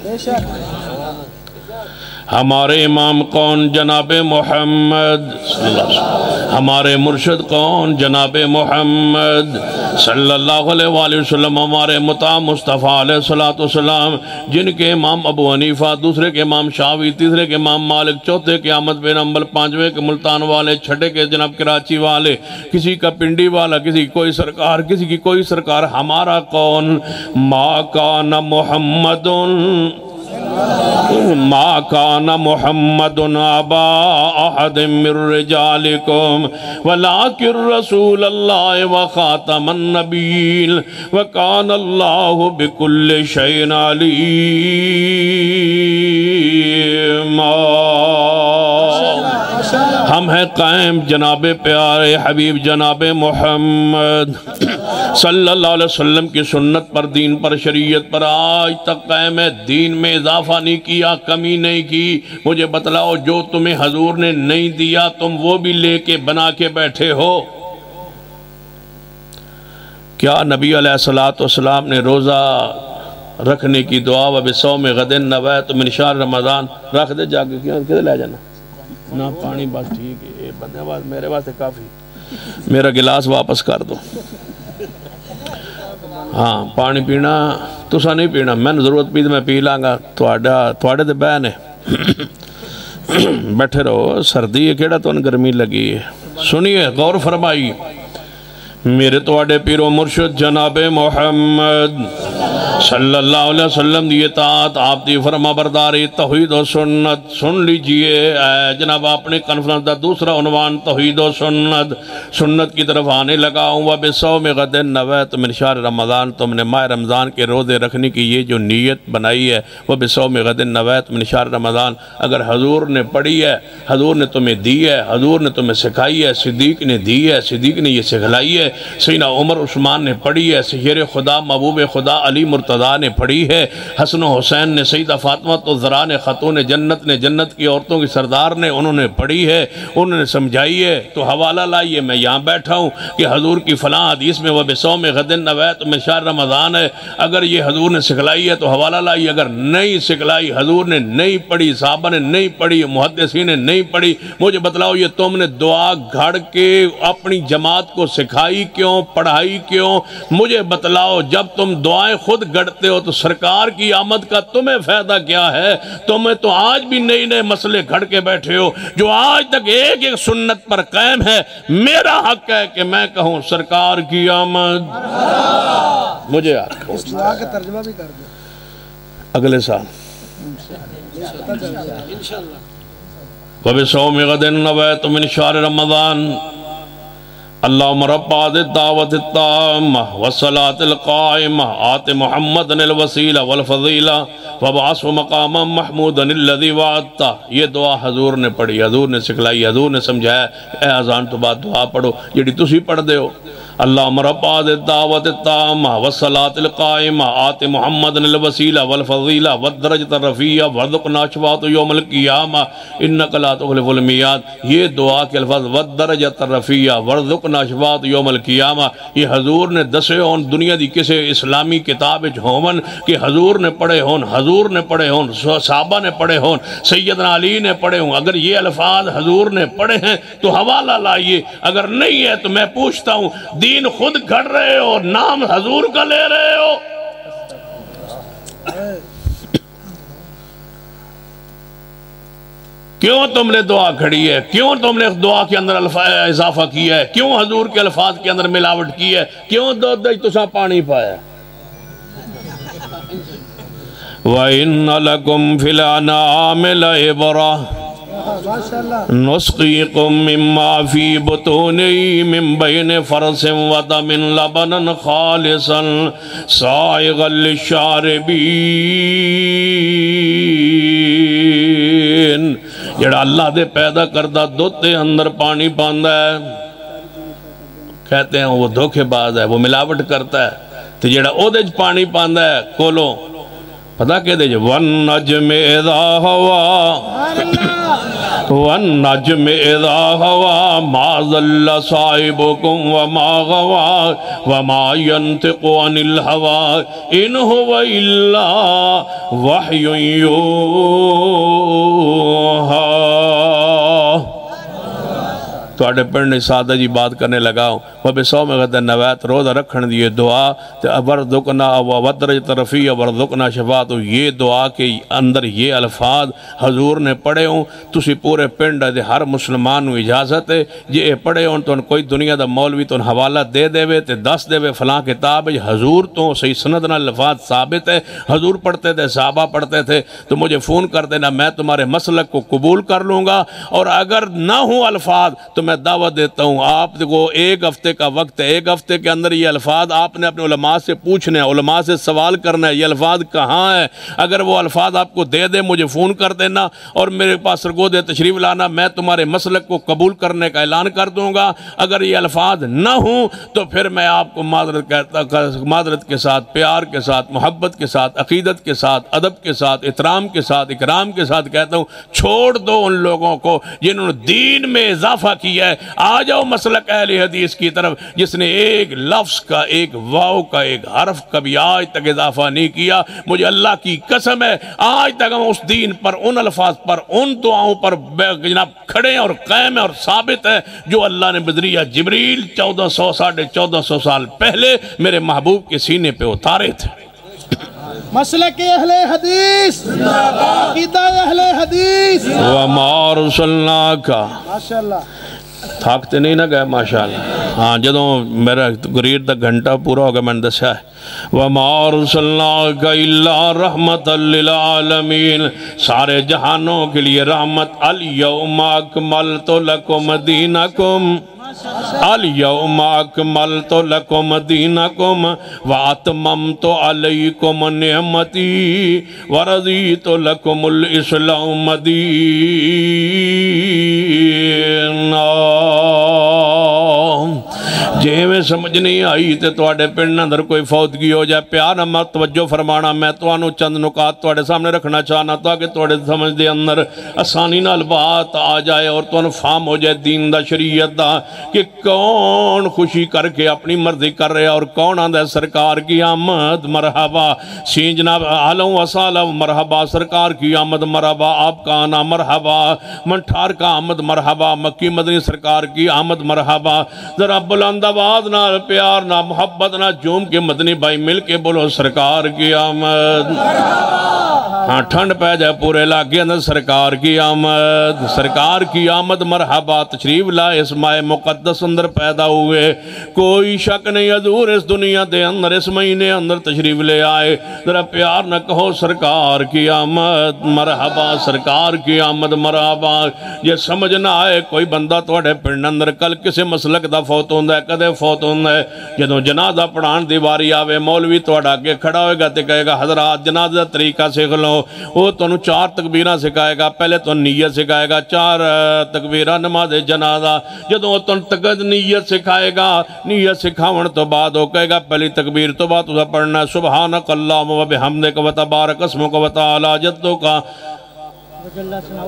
ہمارے امام کون؟ جناب محمد صلی اللہ علیہ وسلم۔ ہمارے مرشد کون؟ جناب محمد صلی اللہ علیہ وآلہ وسلم۔ ہمارے مطاع مصطفیٰ علیہ السلام، جن کے امام ابو حنیفہ، دوسرے کے امام شافعی، تیسرے کے امام مالک، چوتھے کے احمد بن حنبل، پانچویں کے ملتان والے، چھٹے کے جناب کراچی والے، کسی کا پنڈی والا، کسی کی کوئی سرکار، کسی کی کوئی سرکار۔ ہمارا کون؟ ما کان محمد ما کان محمد ابا احد من رجالکم ولکن رسول اللہ وخاتم النبیین وکان اللہ بکل شیء علیم۔ ہم ہیں قائم جناب پیارے حبیب جناب محمد صلی اللہ علیہ وسلم کی سنت پر، دین پر، شریعت پر آج تک قائم ہے۔ دین میں اضافہ نہیں کیا، کمی نہیں کی۔ مجھے بتلاؤ جو تمہیں حضور نے نہیں دیا تم وہ بھی لے کے بنا کے بیٹھے ہو۔ کیا نبی علیہ السلام نے روزہ رکھنے کی دعا وَبِصَوْمِ غَدٍ نَوَیْتُ مِنْ شَهْرِ رمضان رکھ دے جا کے کدھر لے جانا نہ پانی بس ٹھیک ہے بندے باز میرے واسطے کافی، میرا گلاس واپس کر دو۔ ہاں پانی پینا تسا نہیں پینا، میں نے ضرورت پی تو میں پی لاں گا، تھوڑے تے بہن ہے بیٹھے رہو، سردی ہے کیڑا تو گرمی لگی ہے۔ سنیے غور فرمائی، میرے تواڈے پیرو مرشد جناب محمد صلی اللہ علیہ وسلم دی اطاعت، آپ دی فرما برداری، توحید و سنت سن لیجئے۔ جناب اپنے کنفرنس دا دوسرا عنوان توحید و سنت، سنت کی طرف آنے لگا ہوں۔ وَبِصَوْمِ غَدٍ نَوَیْتُ مِنْ شَهْرِ رمضان، تم نے ماہ رمضان کے روزے رکھنے کی یہ جو نیت بنائی ہے، وَبِصَوْمِ غَدٍ نَوَیْتُ مِنْ شَهْرِ رمضان، اگر حضور نے پڑھی ہے، حضور نے تمہیں دی ہے، حضور نے تمہیں سکھائی ہے، صدیق نے دی ہے، صدیق نے یہ سکھلائی ہے، سیدنا عمر عثمان نے پڑھی ہے، سید خدا محبوب خدا علی مرتضی مرتضیٰ نے پڑھی ہے، حسن و حسین نے، سیدہ فاطمہ تو زہرا نے، خاتون جنت نے، جنت کی عورتوں کی سردار نے، انہوں نے پڑھی ہے، انہوں نے سمجھائی ہے۔ تو حوالہ لائیے، میں یہاں بیٹھا ہوں کہ حضور کی فلاں حدیث میں وَبِصَوْمِ غَدٍ نَوَیْتُ میں شہر رمضان ہے، اگر یہ حضور نے سکھلائی ہے تو حوالہ لائیے، اگر نہیں سکھلائی، حضور نے نہیں پڑھی، صحابہ نے نہیں پڑھی، محدثین نے نہیں پڑھی، مجھے بتلاؤ یہ تم نے دعا گھڑ کے اپنی جماعت کو سکھائی کیوں، پڑھائی کیوں؟ مجھے بتلاؤ، جب تم دعائیں خود گھڑتے ہو تو سرکار کی آمد کا تمہیں فائدہ کیا ہے؟ تمہیں تو آج بھی نئے نئے مسئلے گھڑ کے بیٹھے ہو، جو آج تک ایک ایک سنت پر قائم ہے۔ میرا حق ہے کہ میں کہوں سرکار کی آمد، مجھے حق اس دعا کا ترجمہ بھی کر دیں اگلے سال وَبِصَوْمِ غَدٍ نَوَیْتُ مِنْ شَهْرِ رَمَضَانَ اللہم رب هذه الدعوة التامة والصلاة القائمة آت محمد الوسیلہ والفضیلہ وابعثه مقاما محمودا الذی وعدتہ۔ یہ دعا حضور نے پڑھی، حضور نے سکھلائی، حضور نے سمجھایا۔ اے اذان تو بعد دعا پڑھو جڑی تسی پڑھ دے ہو۔ اللہم رب هذه الدعوة التامة والصلاة القائمة آت محمد الوسیلہ والفضیلہ والدرجة الرفیعہ وارزقنا شفاعته یوم القیامہ انک لا تخلف المیعاد۔ یہ دعا کے الفاظ والدرجة الرفیعہ وارزقنا شفاعته یوم القیامہ، یہ حضور نے دسے ہون، دنیا دی کسے اسلامی کتاب ہون کہ حضور نے پڑھے ہون، حضور نے پڑھے ہون، صحابہ نے پڑھے ہون، سیدنا علی نے پڑھے ہون۔ اگر یہ الفاظ حضور نے پڑھے ہیں تو حوالہ لائیے، اگر نہیں ہے تو میں پوچھتا ہوں دین خود گھڑ رہے ہو، نام حضور کا لے رہے ہو؟ کیوں تم نے دعا گھڑی ہے؟ کیوں تم نے دعا کے اندر اضافہ کیا ہے؟ کیوں حضور کے الفاظ کے اندر ملاوٹ کی ہے؟ کیوں دودھ تسا پانی پایا؟ وَإِنَّ لَكُمْ فِي الْأَنْعَامِ لَعِبْرَةً نسقيكم مما في بطونه من بين فرث ودم لبنا خالصا سائغا للشاربين۔ جڑا اللہ دے پیدا کردہ دودھ دے اندر پانی پاندا ہے، کہتے ہیں وہ دھوکے باز ہے، وہ ملاوٹ کرتا ہے۔ تو جڑا او دے پانی پاندا ہے کولو پتہ کہ دے جو وَالنَّجْمِ اِذَا هَوَا وَالنَّجْمِ اِذَا هَوَا مَا ضَلَّ صَائِبُكُمْ وَمَا غَوَا وَمَا يَنْتِقُ عَنِ الْهَوَا إِنْ هُوَ إِلَّا وَحْيٌ يُوحَىٰ۔ تو آڑے پڑھنے سادہ جی بات کرنے لگا ہوں وَبِصَوْمِ غَدٍ نَوَیْتُ روزہ رکھن دیئے دعا وَرْزُقْنَا وَدْرَجَةَ رَفِیعَ وَرْزُقْنَا شَفَاعَتُ۔ یہ دعا کے اندر یہ الفاظ حضور نے پڑھے ہوں، تسی پورے پنڈ دے ہر مسلمان نو اجازت ہے یہ پڑھے ہوں تو کوئی دنیا دا مولوی تو حوالہ دے دے وے تے دس دے وے فلاں کتاب حضور تو صحیح سندنا الفاظ ثابت ہے، حضور پڑھتے تھے، صحابہ پڑھتے تھے، تو مجھے فون کر دینا، میں تمہارے مسلک کو قبول کر لوں گا، اور اگر نہ ہوں الفاظ تو میں دعوت دیتا ہوں آپ کو ایک ہفتے کا وقت ہے، ایک ہفتے کے اندر یہ الفاظ آپ نے اپنے علماء سے پوچھنے ہیں، علماء سے سوال کرنا ہے یہ الفاظ کہاں ہے۔ اگر وہ الفاظ آپ کو دے دے مجھے فون کر دینا اور میرے پاس سرگود تشریف لانا، میں تمہارے مسلک کو قبول کرنے کا اعلان کر دوں گا۔ اگر یہ الفاظ نہ ہوں تو پھر میں آپ کو معذرت کے ساتھ، پیار کے ساتھ، محبت کے ساتھ، عقیدت کے ساتھ، ادب کے ساتھ، احترام کے ساتھ، اکرام کے ساتھ کہتا ہوں چھوڑ دو ان لوگوں کو جنہوں نے دین میں اضافہ کیا ہے۔ آ جاؤ مسلک اہل حدیث کی طرف جس نے ایک لفظ کا، ایک واو کا، ایک حرف کا بھی آج تک اضافہ نہیں کیا۔ مجھے اللہ کی قسم ہے آج تک ہم اس دین پر، ان الفاظ پر، ان دعاؤں پر جناب کھڑے ہیں اور قائم ہیں اور ثابت ہے جو اللہ نے بذریعہ جبریل 1400 سال پہلے میرے محبوب کے سینے پہ اتارے تھے۔ مسلک اہل حدیث، عقیدہ اہل حدیث، وَمَا أَرْسَلْنَاكَ ماشاءاللہ تھاکتے نہیں نہ گئے ماشاءاللہ۔ ہاں جدوں میرا گریر دا گھنٹہ پورا ہوگا میں نے دسیا ہے وَمَا أَرْسَلْنَاكَ إِلَّا رَحْمَةً لِّلْعَالَمِينَ، سارے جہانوں کے لیے رحمت۔ الْيَوْمَ أَكْمَلْتُ لَكُمْ دِينَكُمْ الْيَوْمَ أَكْمَلْتُ لَكُمْ دِينَكُمْ وَأَتْمَمْتُ عَلَيْكُمْ نِعْمَتِي وَرَضِيتُ لَكُمُ الْإِسْلَامَ دِينًا۔ جے میں سمجھ نہیں آئی تے توڑے پڑھنا در کوئی فوتگی ہو جائے پیار نہ توجہ فرمانا میں توانو چند نکات توڑے سامنے رکھنا چاہنا تاکہ توڑے سمجھ دے اندر آسانی نال بات آ جائے اور توانو فام ہو جائے دین دا شریعت دا کہ کون خوشی کر کے اپنی مرضی کر رہے اور کون آندہ سرکار کی آمد مرحبا سی جناب عالم و سالم مرحبا سرکار کی آمد مرحبا آپ کا آنا مرحبا منٹھار کا آمد مرحبا مکی مدنی سرکار کی آمد مرحبا ذرا بلند آواز نہ پیار نہ محبت نہ جوم کے مدنی بھائی مل کے بولو سرکار کی آمد ہاں ٹھنڈ پہ جائے پورے علاقے اندر سرکار کی آمد سرکار کی آمد مرحبا تشریف لائے اس ماہ مقدس اندر پیدا ہوئے کوئی شک نہیں حضور اس دنیا دے اندر اس مہینے اندر تشریف لے آئے ذرا پیار نہ کہو سرکار کی آمد مرحبا سرکار کی آمد مرحبا یہ سمجھ نہ آئے کوئی بندہ توڑے پڑھن اندر کل کسے مسلک دا فوت ہوندہ ہے کدے فوت ہوندہ ہے جدوں جنازہ پڑھان دیواری آوے مولوی توڑا کے کھڑا ہوئے گا تے کہے گا حضرات جنازہ طریقہ سیکھ لو وہ تو 4 تکبیرہ سکھائے گا پہلے تو نیت سکھائے گا 4 تکبیرہ نماز جنازہ جدوں تو تقد نیت سکھائے گا نیت سکھاون تو بعد وہ کہے گا پہلی تکبیر تو بعد اسے پڑھنا سبحانک اللہم و بحمدک و تبارک اسمک و تعالی جدک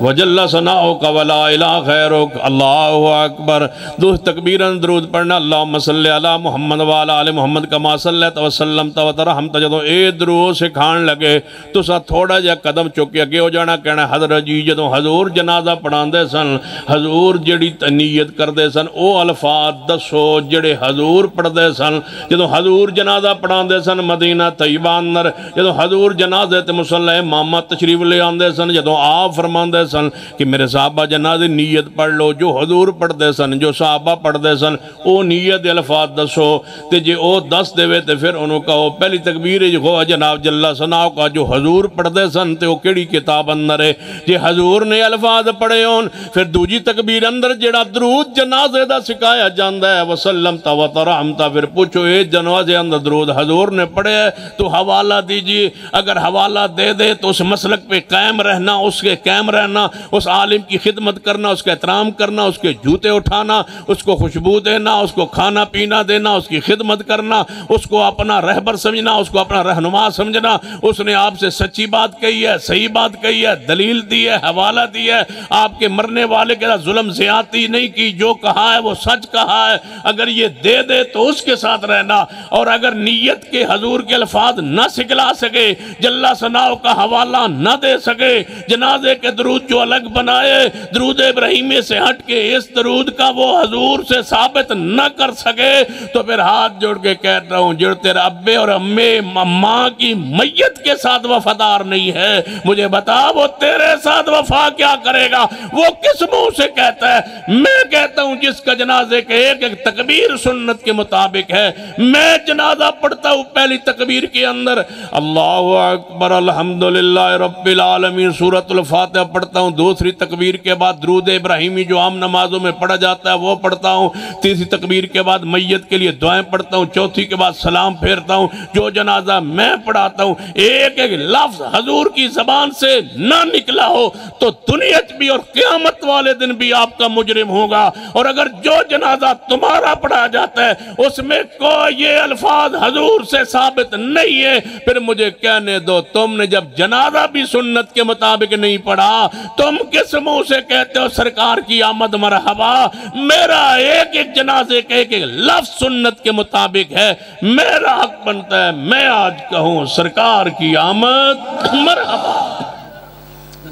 وجل ثناؤک ولا الہ غیرک اللہ اکبر دو تکبیرن درود پڑھنا اللہم صلی علی محمد وعلی آل محمد کما صلیت وسلمت وترحمت جدو اے درود سکھان لگے تو سا تھوڑا جا قدم چکے اگے ہو جانا کہنا حضرت جی جدو حضور جنازہ پڑھان دے سن حضور جڑی نیت کر دے سن او الفاظ دسو جڑے حضور پڑھ دے سن جدو حضور جنازہ پڑھان دے سن مدینہ طیبہ اندر جدو حضور جنازہ تے مصلی امامہ تشریف لے آن دے سن جدو آپ فرمان دے سن کہ میرے صحابہ جنازے نیت پڑھ لو جو حضور پڑھ دے سن جو صحابہ پڑھ دے سن او نیت الفاظ دسو تے جے او دس دے وے تے پھر انہوں کہو پہلی تکبیر جو جناب جل ثناؤ کا جو حضور پڑھ دے سن تے او کیڑی کتاب اندر ہے جے حضور نے الفاظ پڑھے ہون پھر دوجی تکبیر اندر جڑا درود جنازے دا سکھایا جاندہ ہے وسلمتا وترحمتا پھر پوچھو اے جنازے اندر درود حضور نے پڑھے تو حوالہ دیجئے اگر حوالہ دے دے تو اس مسلک پہ قائم رہنا اس کے قائم رہنا اس عالم کی خدمت کرنا اس کا احترام کرنا اس کے جوتے اٹھانا اس کو خوشبو دینا اس کو کھانا پینا دینا اس کی خدمت کرنا اس کو اپنا رہبر سمجھنا اس کو اپنا رہنما سمجھنا اس نے آپ سے سچی بات کہی ہے صحیح بات کہی ہے دلیل دی ہے حوالہ دی ہے آپ کے مرنے والے کے ظلم زیادتی نہیں کی جو کہا ہے وہ سچ کہا ہے اگر یہ دے دے تو اس کے ساتھ رہنا اور اگر نیت کے حضور کے الفاظ نہ سکھلا سکے جل ثناؤ کا حوالہ نہ دے سکے جنازے کے درود جو الگ بنائے درود ابراہیمی سے ہٹ کے اس درود کا وہ حضور سے ثابت نہ کر سکے تو پھر ہاتھ جوڑ کے کہتا ہوں جو تیرے ابے اور امے ماں کی میت کے ساتھ وفادار نہیں ہے مجھے بتا وہ تیرے ساتھ وفا کیا کرے گا وہ کس منہ سے کہتا ہے میں کہتا ہوں جس کا جنازے کے ایک تکبیر سنت کے مطابق ہے میں جنازہ پڑھتا ہوں پہلی تکبیر کے اندر اللہ اکبر الحمدللہ رب العالمین سورۃ الفاتحہ پڑھتا ہوں دوسری تکبیر کے بعد درود ابراہیمی جو عام نمازوں میں پڑھا جاتا ہے وہ پڑھتا ہوں تیسری تکبیر کے بعد میت کے لیے دعائیں پڑھتا ہوں چوتھی کے بعد سلام پھیرتا ہوں جو جنازہ میں پڑھاتا ہوں ایک ایک لفظ حضور کی زبان سے نہ نکلا ہو تو دنیا بھی اور قیامت والے دن بھی آپ کا مجرم ہوگا اور اگر جو جنازہ تمہارا پڑھا جاتا ہے اس میں کوئی یہ الفاظ حضور سے ثابت نہیں ہے پھر مجھے کہنے دو تم نے جب جنازہ بھی سنت کے مطابق نہیں پڑھا تم کس منہ سے کہتے ہو سرکار کی آمد مرحبا میرا ایک ایک جنازے کے ایک ایک لفظ سنت کے مطابق ہے میرا حق بنتا ہے میں آج کہوں سرکار کی آمد مرحبا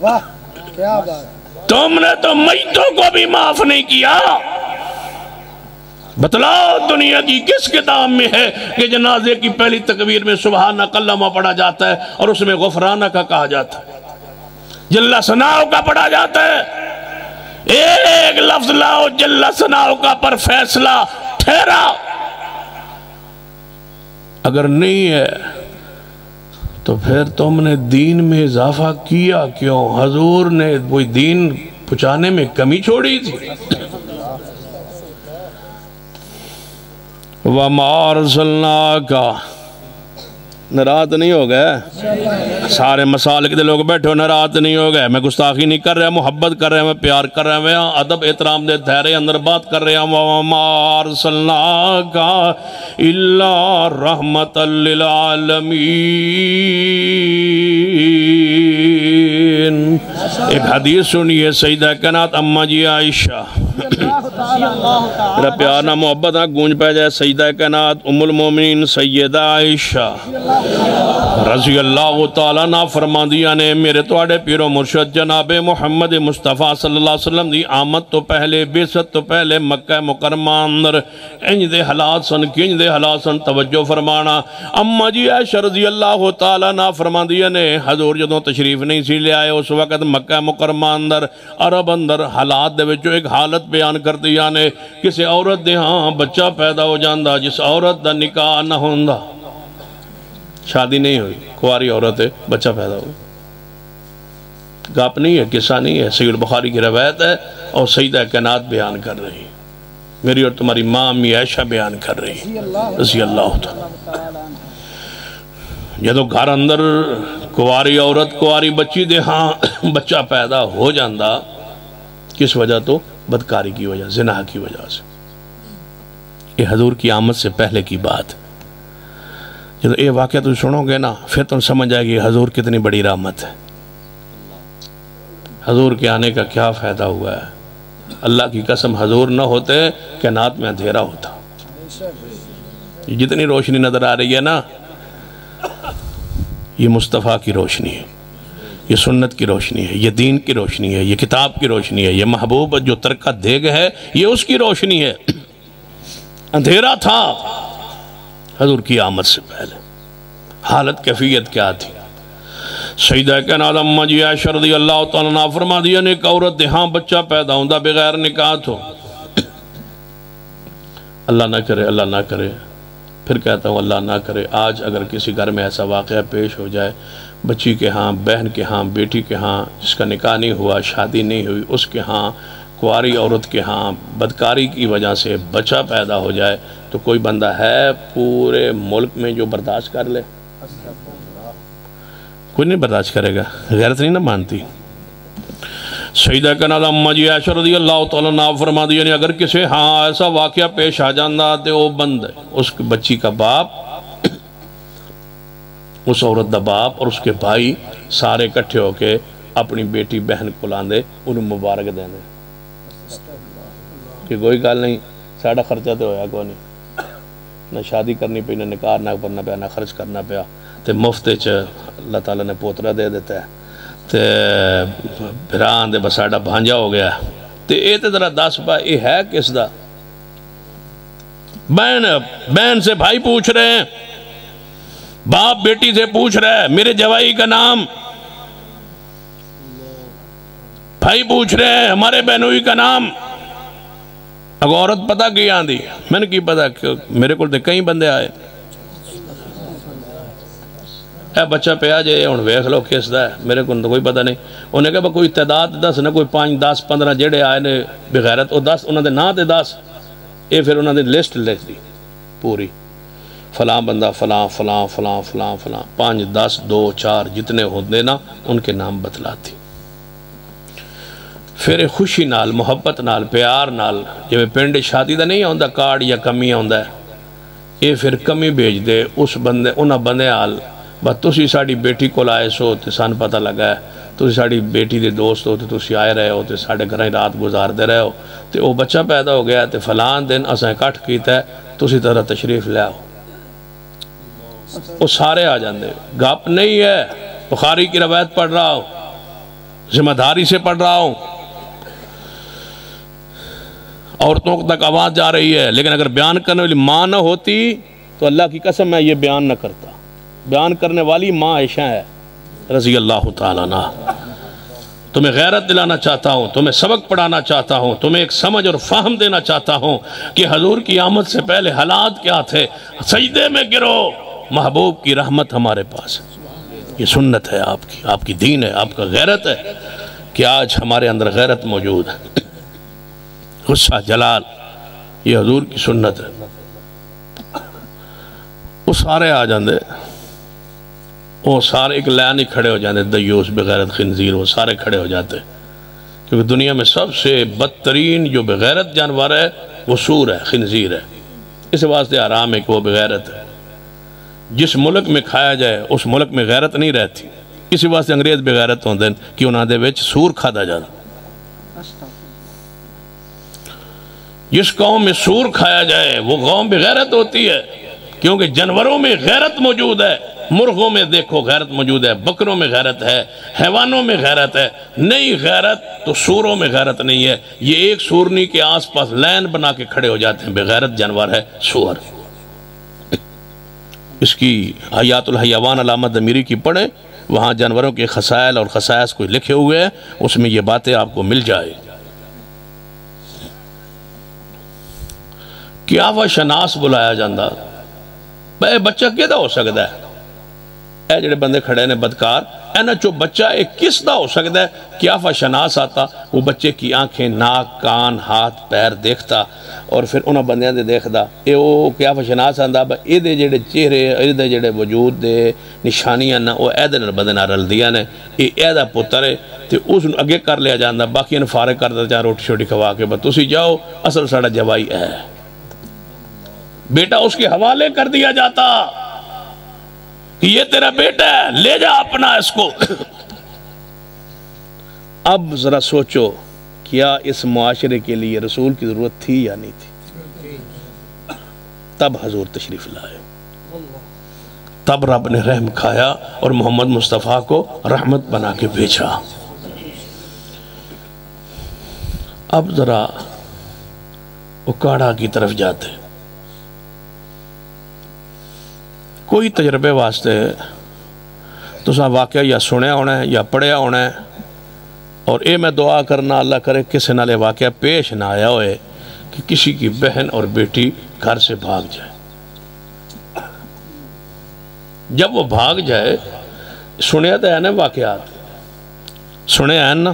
واہ کیا بات تم نے تو میتوں کو بھی معاف نہیں کیا بتلاؤ دنیا کی کس کتاب میں ہے کہ جنازے کی پہلی تکبیر میں سبحانک اللہم پڑھا جاتا ہے اور اس میں غفرانک کا کہا جاتا ہے جل ثناؤ کا پڑھا جاتا ہے ایک لفظ لاؤ جل ثناؤ کا پر فیصلہ ٹھہرا اگر نہیں ہے تو پھر تم نے دین میں اضافہ کیا کیوں حضور نے کوئی دین پہنچانے میں کمی چھوڑی تھی وَمَا أَرْسَلْنَاكَ ناراض نہیں ہو گئے سارے مسالک دے لوگ بیٹھے ہو ناراض نہیں ہو گئے میں گستاخی نہیں کر رہا محبت کر رہا میں پیار کر رہا میں ادب احترام دے دھیرے اندر بات کر رہا وَمَا أَرْسَلْنَاكَ إِلَّا رَحْمَةً لِّلْعَالَمِينَ ایک حدیث سنیے سیدہ کائنات اماں جی عائشہ میرا پیار نہ محبت نہ گونج پہ جائے سیدہ کائنات ام المومنین سیدہ عائشہ رضی اللہ تعالیٰ نا فرماندیاں نے میرے توڑے پیر و مرشد جناب محمد مصطفیٰ صلی اللہ علیہ وسلم دی آمد تو پہلے بیست تو پہلے مکہ مکرمہ اندر انج دے حالات سن کنج دے حالات سن توجہ فرمانا اماں جی عائشہ رضی اللہ تعالیٰ نا فرماندیاں نے حضور جدوں تشریف نہیں سی لے آئے اس وقت مکہ مکرمہ اندر عرب اندر حالات دے وچوں ایک حالت بیان کر دیا نے کسی عورت دے ہاں بچہ پیدا ہو جاندہ جس عورت دا نکاح نہ ہوندہ شادی نہیں ہوئی کواری عورت ہے بچہ پیدا ہو گاپ نہیں ہے قصہ نہیں ہے سید البخاری کی روایت ہے اور سیدہ کائنات بیان کر رہی میری اور تمہاری ماں امی عائشہ بیان کر رہی رضی اللہ تعالیٰ جدو گھر اندر کواری عورت کواری بچی دے ہاں بچہ پیدا ہو جاندہ کس وجہ تو بدکاری کی وجہ زنا کی وجہ سے یہ حضور کی آمد سے پہلے کی بات جب یہ واقعہ تم سنو گے نا پھر تم سمجھ آئے گی حضور کتنی بڑی رحمت ہے حضور کے آنے کا کیا فائدہ ہوا ہے اللہ کی قسم حضور نہ ہوتے کائنات میں اندھیرا ہوتا جتنی روشنی نظر آ رہی ہے نا یہ مصطفیٰ کی روشنی ہے یہ سنت کی روشنی ہے یہ دین کی روشنی ہے یہ کتاب کی روشنی ہے یہ محبوب جو ترکہ دے گئے ہے یہ اس کی روشنی ہے اندھیرا تھا حضور کی آمد سے پہلے حالت کیفیت کیا تھی سیدہ کائنات اماں جی عائشہ رضی اللہ تعالیٰ عنہ فرما دیا نے ایک عورت دہاں بچہ پیدا ہوندہ بغیر نکاح تو اللہ نہ کرے اللہ نہ کرے پھر کہتا ہوں اللہ نہ کرے آج اگر کسی گھر میں ایسا واقعہ پیش ہو جائے بچی کے ہاں بہن کے ہاں بیٹی کے ہاں جس کا نکاح نہیں ہوا شادی نہیں ہوئی اس کے ہاں کواری عورت کے ہاں بدکاری کی وجہ سے بچہ پیدا ہو جائے تو کوئی بندہ ہے پورے ملک میں جو برداشت کر لے کوئی نہیں برداشت کرے گا غیرت نہیں نہ مانتی سیدہ کائنات اماں جی عائشہ رضی اللہ تعالیٰ عنہ فرما دیا نے اگر کسی ہاں ایسا واقعہ پیش آ جاندہ تے وہ بند ہے اس بچی کا باپ اس عورت دا باپ اور اس کے بھائی سارے اکٹھے ہو کے اپنی بیٹی بہن کو لاندے انہوں مبارک دینے کہ کوئی گال نہیں ساڑھا خرچہ تو ہویا کوئی نہیں نہ شادی کرنی پہ نہ نکاح نہ پڑھنا پیا نہ خرچ کرنا پیا تے مفتے چ اللہ تعالیٰ نے پوترہ دے دیتا ہے تے بھران دے بساڑا بھانجا ہو گیا تے اے تے ذرا دس پا یہ ہے کس دا بہن سے بھائی پوچھ رہے ہیں باپ بیٹی سے پوچھ رہا ہے میرے جوائی کا نام بھائی پوچھ رہے ہیں ہمارے بہنوئی کا نام اگر عورت پتہ کی آن دی میں نے کی پتہ میرے کو کئی بندے آئے اے بچہ پہ آ جائے ان ویخ لو کس دا ہے میرے کو کوئی پتہ نہیں انہیں کہا کوئی تعداد 10 نہ کوئی 5 10 15 جڑے آئے نے بغیرت وہ 10 انہوں نے نا تے 10 یہ پھر انہوں نے لسٹ لکھ دی پوری فلاں بندہ فلاں فلاں فلاں فلاں فلاں 5 10 2 4 جتنے ہوندے نا ان کے نام بتلاتی پھر خوشی نال محبت نال پیار نال جو پنڈ شادی دا نہیں ہوندہ کارڈ یا کمی ہوندہ ہے یہ پھر کمی بھیج دے اس بندے انہاں بندے آل بس تسی ساڑی بیٹی کو لائے سو تے سان پتہ لگا ہے تسی ساڑی بیٹی دے دوست ہو تے تسی آئے رہے ہو تے ساڑے گھریں رات گزار دے رہے ہو تے وہ بچہ پیدا ہو گیا تے فلان دن اسیں کٹ کیتا ہے تسی طرح تشریف لے آؤ وہ سارے آ جاندے گپ نہیں ہے بخاری کی روایت پڑھ رہا ہوں ذمہ داری سے پڑھ رہا ہوں عورتوں تک آواز جا رہی ہے لیکن اگر بیان کرنے والی ماں نہ ہوتی تو اللہ کی قسم میں یہ بیان نہ کرتا بیان کرنے والی ماں عائشہ ہے رضی اللہ تعالیٰ عنہ تمہیں غیرت دلانا چاہتا ہوں تمہیں سبق پڑھانا چاہتا ہوں تمہیں ایک سمجھ اور فہم دینا چاہتا ہوں کہ حضور کی آمد سے پہلے حالات کیا تھے سجدے میں گرو محبوب کی رحمت ہمارے پاس یہ سنت ہے آپ کی دین ہے آپ کا غیرت ہے کہ آج ہمارے اندر غیرت موجود ہے غصہ جلال یہ حضور کی سنت ہے وہ سارے آ جاندے وہ سارے ایک لائن ہی کھڑے ہو جاتے، دیوس بغیرت خنزیر، وہ سارے کھڑے ہو جاتے، کیونکہ دنیا میں سب سے بدترین جو بغیرت جانور ہے وہ سور ہے، خنزیر ہے، اس واسطے حرام ہے کہ وہ بغیرت ہے۔ جس ملک میں کھایا جائے اس ملک میں غیرت نہیں رہتی، اسی واسطے انگریز بغیرت ہوندے ہیں کہ انہاں دے وچ سور کھادا جاتا۔ جس قوم میں سور کھایا جائے وہ قوم بغیرت ہوتی ہے، کیونکہ جانوروں میں غیرت موجود ہے، مرغوں میں دیکھو غیرت موجود ہے، بکروں میں غیرت ہے، حیوانوں میں غیرت ہے، نہیں غیرت تو سوروں میں غیرت نہیں ہے۔ یہ ایک سورنی کے آس پاس لائن بنا کے کھڑے ہو جاتے ہیں، بغیرت جانور ہے سور۔ اس کی حیات الحیوان علامہ دمیری کی پڑھیں، وہاں جانوروں کے خصائل اور خصائص کو لکھے ہوئے ہیں، اس میں یہ باتیں آپ کو مل جائے۔ کیا وہ شناس بلایا جاندہ، بے بچہ کیدا ہو سکتا ہے؟ اے جڑے بندے کھڑے نے بدکار، اینا چو بچہ ایک کس دا ہو سکتا ہے؟ کیا وہ شناس آتا، وہ بچے کی آنکھیں، ناک، کان، ہاتھ، پیر دیکھتا، اور پھر انہاں بندیاں دے دیکھدا، اے وہ کیا وہ شناس آندہ، اے دے جڑے چہرے، اے دے جڑے وجود دے نشانیاں نا، وہ اے دے نر بندے نہ رل دیا نے، اے دا پتر ہے، تے اس اگے کر لیا جاندہ، باقی ان فارغ کر دا چاہ روٹی شوٹی کھوا کے، بس تسی جاؤ، اصل ساڑا جوائی ہے۔ بیٹا اس کے حوالے کر دیا جاتا کہ یہ تیرا بیٹا ہے، لے جا اپنا اس کو۔ اب ذرا سوچو، کیا اس معاشرے کے لیے رسول کی ضرورت تھی یا نہیں تھی؟ تب حضور تشریف لائے، تب رب نے رحم کھایا اور محمد مصطفیٰ کو رحمت بنا کے بھیجا۔ اب ذرا اکاڑا کی طرف جاتے، کوئی تجربے واسطے تو سا واقعہ یا سنیا ہونا ہے یا پڑھیا ہونا ہے، اور اے میں دعا کرنا اللہ کرے کسی نالے واقعہ پیش نہ آیا ہوئے کہ کسی کی بہن اور بیٹی گھر سے بھاگ جائے۔ جب وہ بھاگ جائے، سنیا تو ہے نا واقعات، سنیا ہے نا،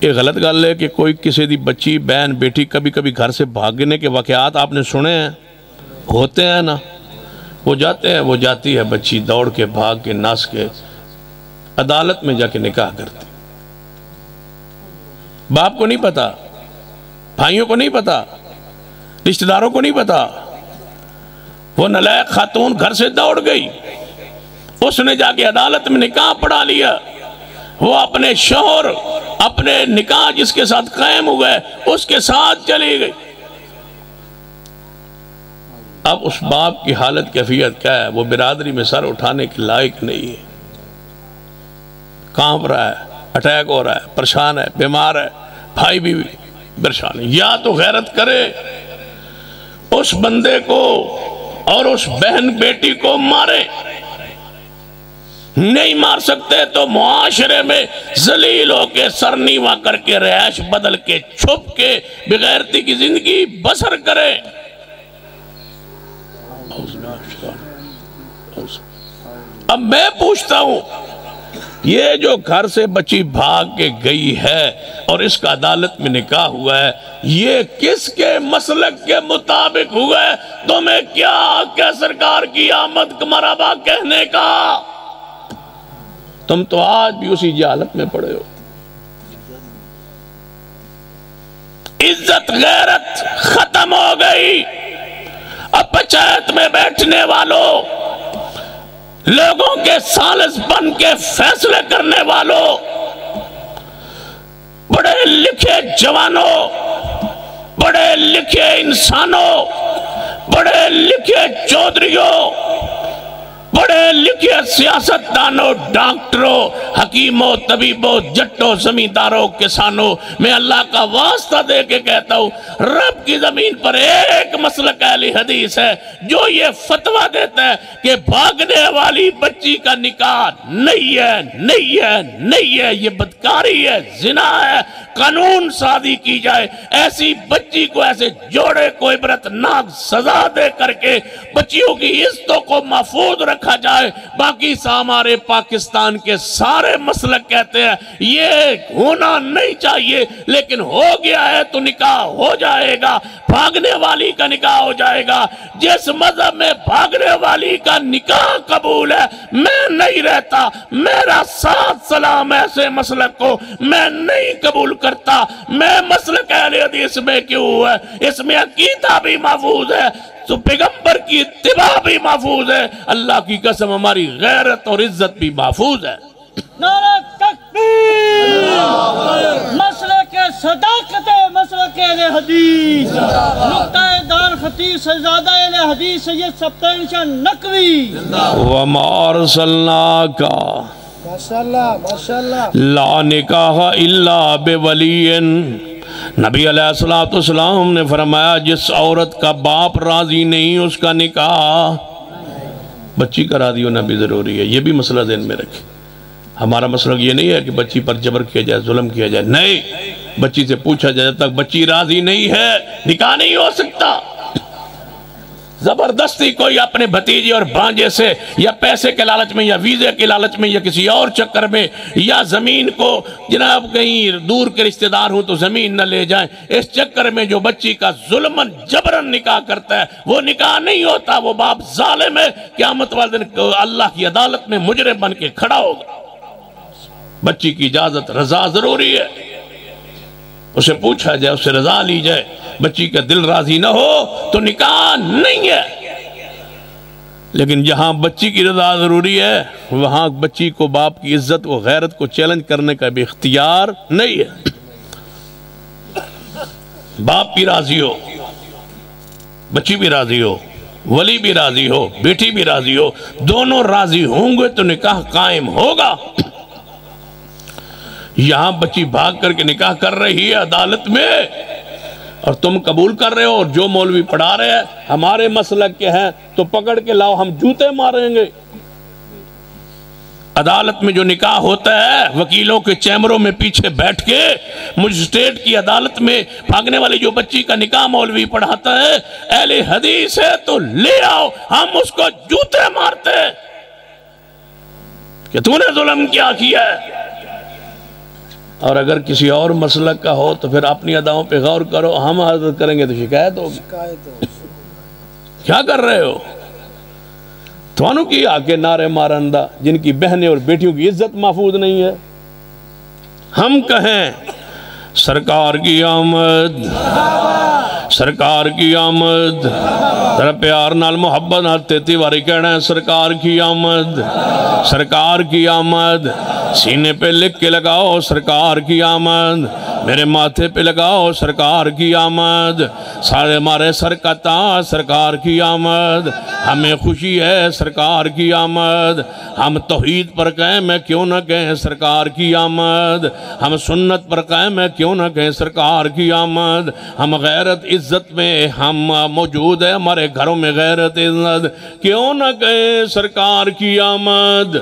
یہ غلط گل ہے کہ کوئی کسی دی بچی، بہن، بیٹی کبھی کبھی گھر سے بھاگنے کے واقعات آپ نے سنے ہیں، ہوتے ہیں نا۔ وہ جاتے ہیں، وہ جاتی ہے بچی دوڑ کے بھاگ کے ناس کے عدالت میں جا کے نکاح کرتی، باپ کو نہیں پتا، بھائیوں کو نہیں پتا، رشتہ داروں کو نہیں پتا، وہ نالائق خاتون گھر سے دوڑ گئی، اس نے جا کے عدالت میں نکاح پڑھا لیا، وہ اپنے شوہر، اپنے نکاح جس کے ساتھ قائم ہوئے اس کے ساتھ چلی گئی۔ اب اس باپ کی حالت کیفیت کیا ہے؟ وہ برادری میں سر اٹھانے کے لائق نہیں ہے، کانپ رہا ہے، اٹیک ہو رہا ہے، پریشان ہے، بیمار ہے، بھائی بھی پریشان ہے۔ یا تو غیرت کرے، اس بندے کو اور اس بہن بیٹی کو مارے، نہیں مار سکتے تو معاشرے میں ذلیل ہو کے سر نیواں کر کے رہائش بدل کے چھپ کے بغیرتی کی زندگی بسر کرے۔ اب میں پوچھتا ہوں، یہ جو گھر سے بچی بھاگ کے گئی ہے اور اس کا عدالت میں نکاح ہوا ہے، یہ کس کے مسلک کے مطابق ہوا ہے؟ تمہیں کیا کہ سرکار کی آمد مرحبا کہنے کا؟ تم تو آج بھی اسی جہالت میں پڑے ہو۔ عزت غیرت ختم ہو گئی۔ اب پنچایت میں بیٹھنے والوں، لوگوں کے سالس بن کے فیصلے کرنے والوں، بڑے لکھے جوانوں، بڑے لکھے انسانوں، بڑے لکھے چودھریوں، بڑے لکھے سیاستدانوں، ڈاکٹروں، حکیموں، طبیبوں، جٹوں، زمینداروں، کسانوں، میں اللہ کا واسطہ دے کے کہتا ہوں، رب کی زمین پر ایک مسلک اہل حدیث ہے جو یہ فتویٰ دیتا ہے کہ بھاگنے والی بچی کا نکاح نہیں ہے، نہیں ہے، نہیں ہے، یہ بدکاری ہے، زنا ہے، قانون سازی کی جائے، ایسی بچی کو ایسے جوڑے کو عبرتناک سزا دے کر کے بچیوں کی عزتوں کو محفوظ رکھا جائے۔ باقی ہمارے پاکستان کے سارے ہمارے مسلک کہتے ہیں یہ ہونا نہیں چاہیے، لیکن ہو گیا ہے تو نکاح ہو جائے گا، بھاگنے والی کا نکاح ہو جائے گا۔ جس مذہب میں بھاگنے والی کا نکاح قبول ہے میں نہیں رہتا، میرا ساتھ سلام ایسے مسلک کو میں نہیں قبول کرتا۔ میں مسلک اہل حدیث میں کیوں ہے؟ اس میں عقیدہ بھی محفوظ ہے تو پیغمبر کی اتباع بھی محفوظ ہے، اللہ کی قسم ہماری غیرت اور عزت بھی محفوظ ہے۔ نعرہ تکبیر، مسلک صداقت مسلک اہل حدیث، نقطہ دار خطیب شہزادہ اہل حدیث سید سبطین شاہ نقوی۔ وَمَا أَرْسَلْنَاكَ ماشاءاللہ ماشاءاللہ لا نکاح الا بولی۔ نبی علیہ السلام نے فرمایا جس عورت کا باپ راضی نہیں اس کا نکاح، بچی کا راضی ہونا بھی ضروری ہے، یہ بھی مسئلہ ذہن میں رکھیں۔ ہمارا مسئلہ یہ نہیں ہے کہ بچی پر جبر کیا جائے، ظلم کیا جائے، نہیں، بچی سے پوچھا جائے جب تک بچی راضی نہیں ہے نکاح نہیں ہو سکتا۔ زبردستی کوئی اپنے بھتیجے اور بھانجے سے یا پیسے کے لالچ میں یا ویزے کے لالچ میں یا کسی اور چکر میں یا زمین کو جناب کہیں دور کے رشتہ دار ہوں تو زمین نہ لے جائیں، اس چکر میں جو بچی کا ظلمن جبرن نکاح کرتا ہے وہ نکاح نہیں ہوتا، وہ باپ ظالم ہے، قیامت والے دن اللہ کی عدالت میں مجرم بن کے کھڑا ہوگا۔ بچی کی اجازت رضا ضروری ہے، اسے پوچھا جائے، اسے رضا لی جائے، بچی کا دل راضی نہ ہو تو نکاح نہیں ہے۔ لیکن جہاں بچی کی رضا ضروری ہے وہاں بچی کو باپ کی عزت و غیرت کو چیلنج کرنے کا بھی اختیار نہیں ہے۔ باپ بھی راضی ہو، بچی بھی راضی ہو، ولی بھی راضی ہو، بیٹی بھی راضی ہو، دونوں راضی ہوں گے تو نکاح قائم ہوگا۔ یہاں بچی بھاگ کر کے نکاح کر رہی ہے عدالت میں اور تم قبول کر رہے ہو، اور جو مولوی پڑھا رہے ہیں ہمارے مسلک کے ہیں تو پکڑ کے لاؤ، ہم جوتے ماریں گے۔ عدالت میں جو نکاح ہوتا ہے وکیلوں کے چیمبروں میں پیچھے بیٹھ کے مجسٹریٹ کی عدالت میں بھاگنے والی جو بچی کا نکاح مولوی پڑھاتا ہے اہل حدیث ہے تو لے آؤ، ہم اس کو جوتے مارتے ہیں کہ تو نے ظلم کیا ہے۔ اور اگر کسی اور مسلک کا ہو تو پھر اپنی اداؤں پہ غور کرو، ہم حضرت کریں گے تو شکایت ہوگی۔ کیا کر رہے ہو؟ توانوں کی آکے نعرے مارندہ جن کی بہنیں اور بیٹیوں کی عزت محفوظ نہیں ہے، ہم کہیں سرکار کی آمد، سرکار کی آمد، ذرا پیار نال محبت نال تیتی واری کہنا ہے سرکار کی آمد، سرکار کی آمد، سینے پہ لکھ کے لگاؤ سرکار کی آمد، میرے ماتھے پہ لگاؤ سرکار کی آمد، سارے ہمارے سر کا تاج سرکار کی آمد، ہمیں خوشی ہے سرکار کی آمد، ہم توحید پر قائم ہے کیوں نہ کہیں سرکار کی آمد، ہم سنت پر قائم ہے کیوں نہ کہیں سرکار کی آمد، ہم غیرت عزت میں ہم موجود ہے، ہمارے گھروں میں غیرت عزت کیوں نہ کہیں سرکار کی آمد۔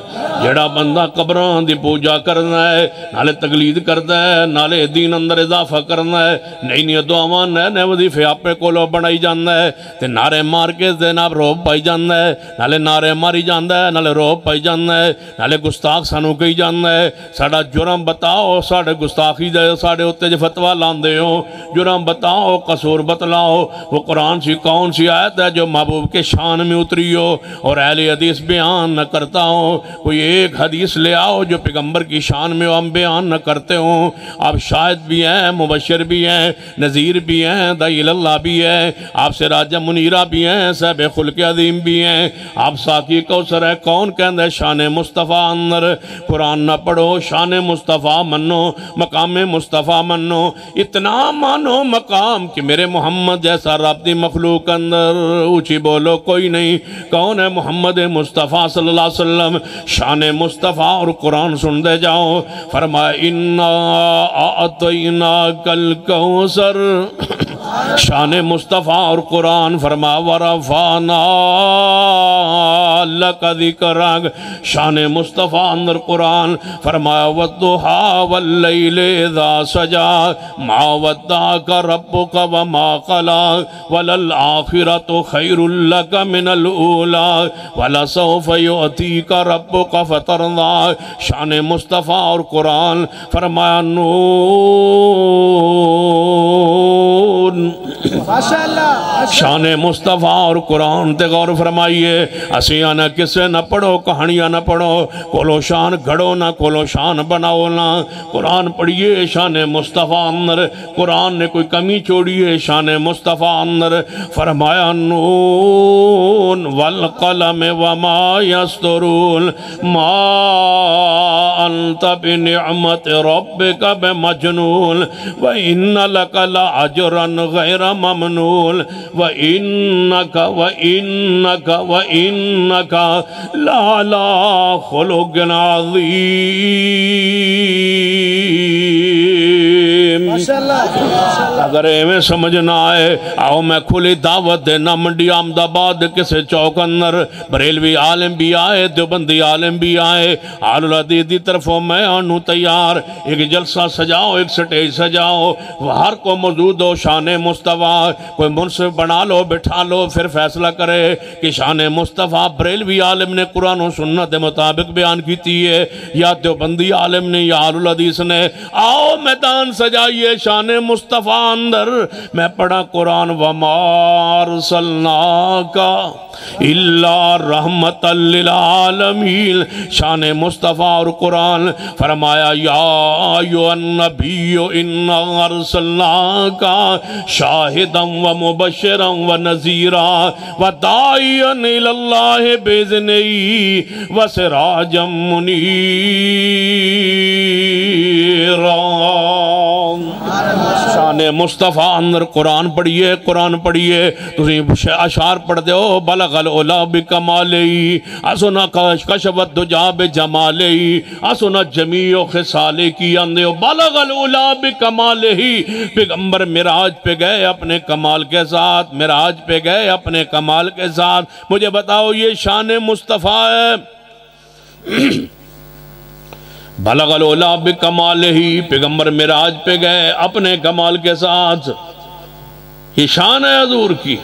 جڑا بندہ قبران دی پوجا کرنا ہے، نالے تقلید کرتا ہے، نالے دین اندر اضافہ کرنا ہے، نئی نئی دعاواں نئے نئے وظیفے آپے کولو بنائی جانا ہے تے نعرے مار کے جناب روب پائی جانا ہے، نالے نعرے ماری جانا ہے، نالے روب پائی جانا ہے، نالے گستاخ سانو کہی جانا ہے، ساڑا جرم بتاؤ، ساڑے گستاخی دے ساڑے ہوتے جو فتوہ لاندے ہو، جرم بتاؤ، قصور بتلاؤ، وہ قرآن سی کون سی آیت ہے جو محبوب کے شان میں اتری ہو اور اہل حدیث بیان نہ کرتا ہو، کوئی ایک حدیث لے آؤ جو پیغمبر کی شان میں ہم بیان نہ کرتے ہوں۔ آپ شاہد بھی ہیں، مبشر بھی ہیں، نذیر بھی ہیں، داعی اللہ بھی ہیں، آپ سے راجہ منیرہ بھی ہیں، صاحب خلق عظیم بھی ہیں، آپ ساقی کوثر ہے، کون کہندہ ہے شان مصطفیٰ اندر قرآن نہ پڑھو، شان مصطفیٰ منو، مقام مصطفیٰ منو، اتنا مانو مقام کہ میرے محمد جیسا رابطی مخلوق اندر اونچی بولو کوئی نہیں۔ کون ہے محمد مصطفیٰ صلی اللہ علیہ وسلم؟ شان مصطفیٰ اور قرآن سن دے جاؤ، فرمایا اِنَّا أَعْطَيْنَاكَ الْكَوْثَرَ، شان مصطفیٰ اور قرآن فرمایا وَرَفَعْنَا لک ذکرک شان مصطفیٰ اندر قرآن فرمایا والضحیٰ واللیل اذا سجا ما ودعک ربک وما قلی وللآخرۃ خیر لک من الاولی ولسوف یؤتیک ربک فترضی شان مصطفیٰ اور قرآن فرمایا نون ماشاءاللہ شان مصطفیٰ اور قرآن تے غور فرمائیے اسیاں نہ کسے نہ پڑھو کہانیاں نہ پڑھو کولو شان گھڑو نہ کولو شان بناؤ نہ قرآن پڑھیے شان مصطفیٰ اندر قرآن نے کوئی کمی چھوڑیے شان مصطفیٰ اندر فرمایا نون والقلم وما یسطرون ما انت بنعمت ربک بمجنون وَإِنَّ لَكَ لَعَجْرًا غَيْرَ مَمْنُونَ وَإِنَّكَ لَعَلَىٰ خُلُقٍ عَظِيمٍ اگر ایویں سمجھ نہ آئے آؤ میں کھلی دعوت دینا منڈی احمد آباد کسے چوک اندر بریلوی عالم بھی آئے دیوبندی عالم بھی آئے آل الحدیث دی طرفوں میں آنو تیار ایک جلسہ سجاؤ ایک سٹیج سجاؤ ہر کو موجود ہو شان مصطفیٰ کوئی منصف بنا لو بٹھا لو پھر فیصلہ کرے کہ شان مصطفیٰ بریلوی عالم نے قرآن و سنت کے مطابق بیان کیتی ہے یا دیوبندی عالم نے یا آل الحدیث نے آؤ میدان سجائیے شان مصطفیٰ اندر میں پڑھا قرآن وَمَا أَرْسَلْنَاكَ إِلَّا رَحْمَةً لِلْعَالَمِينَ شان مصطفیٰ اور قرآن فرمایا یا ایھا النبی اِنَّا أَرْسَلْنَاكَ شَاهِدًا وَمُبَشِّرًا وَنَذِيرًا وَدَاعِيًا إِلَى اللَّهِ بِإِذْنِهِ وَسِرَاجًا مُنِيرًا شان مصطفیٰ اندر قرآن پڑھیے تُسی اشعار پڑھ دے ہو بلغ العلا بکمالہی اسنا کشف الدجا بجمالہی اسنا جمیع خصالے کی اندے ہو بلغ العلا بکمالہی پیغمبر معراج پہ گئے اپنے کمال کے ساتھ معراج پہ گئے اپنے کمال کے ساتھ مجھے بتاؤ یہ شان مصطفیٰ ہے بلغ العلا بکمالہی پیغمبر معراج پہ گئے اپنے کمال کے ساتھ یہ شان ہے حضور کی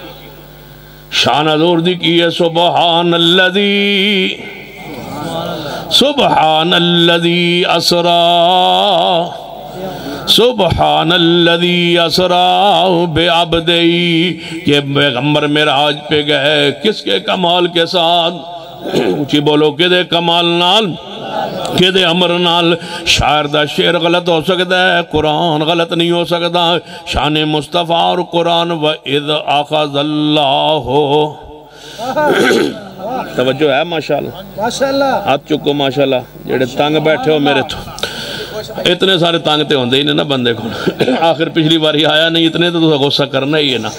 شان حضور دی کی ہے سبحان الذی اسرا بعبدہی کہ پیغمبر معراج پہ گئے کس کے کمال کے ساتھ اونچی بولو کہ دے کمال نال کہ دے امر نال شاعر دا شعر غلط ہو سکتا ہے قرآن غلط نہیں ہو سکتا شان مصطفیٰ اور قرآن وَإِذْ أَخَذَ اللَّهُ توجہ ہے ماشاءاللہ ہاتھ چکو ماشاءاللہ جڑے تانگ بیٹھے ہو میرے تو اتنے سارے تانگتے ہوندے ہی نہیں نا بندے کو آخر پچھلی باری آیا نہیں اتنے تو غصہ کرنا ہی ہے نا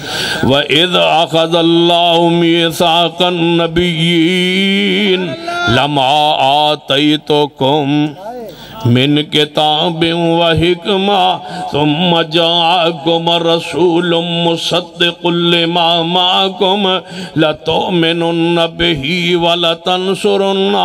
وَإِذْ أَخَذَ اللَّهُ مِيثَاقَ النَّبِيِّينَ لَمَا آتَيْتُكُمْ من کتاب و حکمہ ثم جاءکم رسول مصدق لما معکم لتؤمنن به ولتنصرن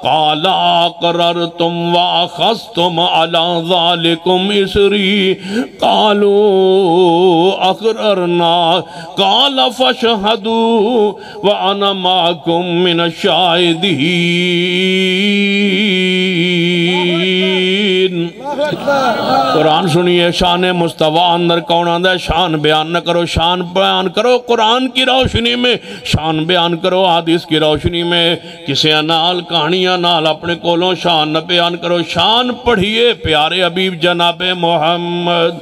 قال اقررتم واخذتم على ذلكم اسری قالوا اقررنا قال فاشهدوا وانا معكم من الشاہدین قرآن سنیے شان مصطفیٰ اندر کون آندہ ہے شان بیان نہ کرو شان بیان کرو قرآن کی روشنی میں شان بیان کرو حدیث کی روشنی میں کسے نال کہانیاں نال اپنے کولوں شان نہ بیان کرو شان پڑھیے پیارے حبیب جناب محمد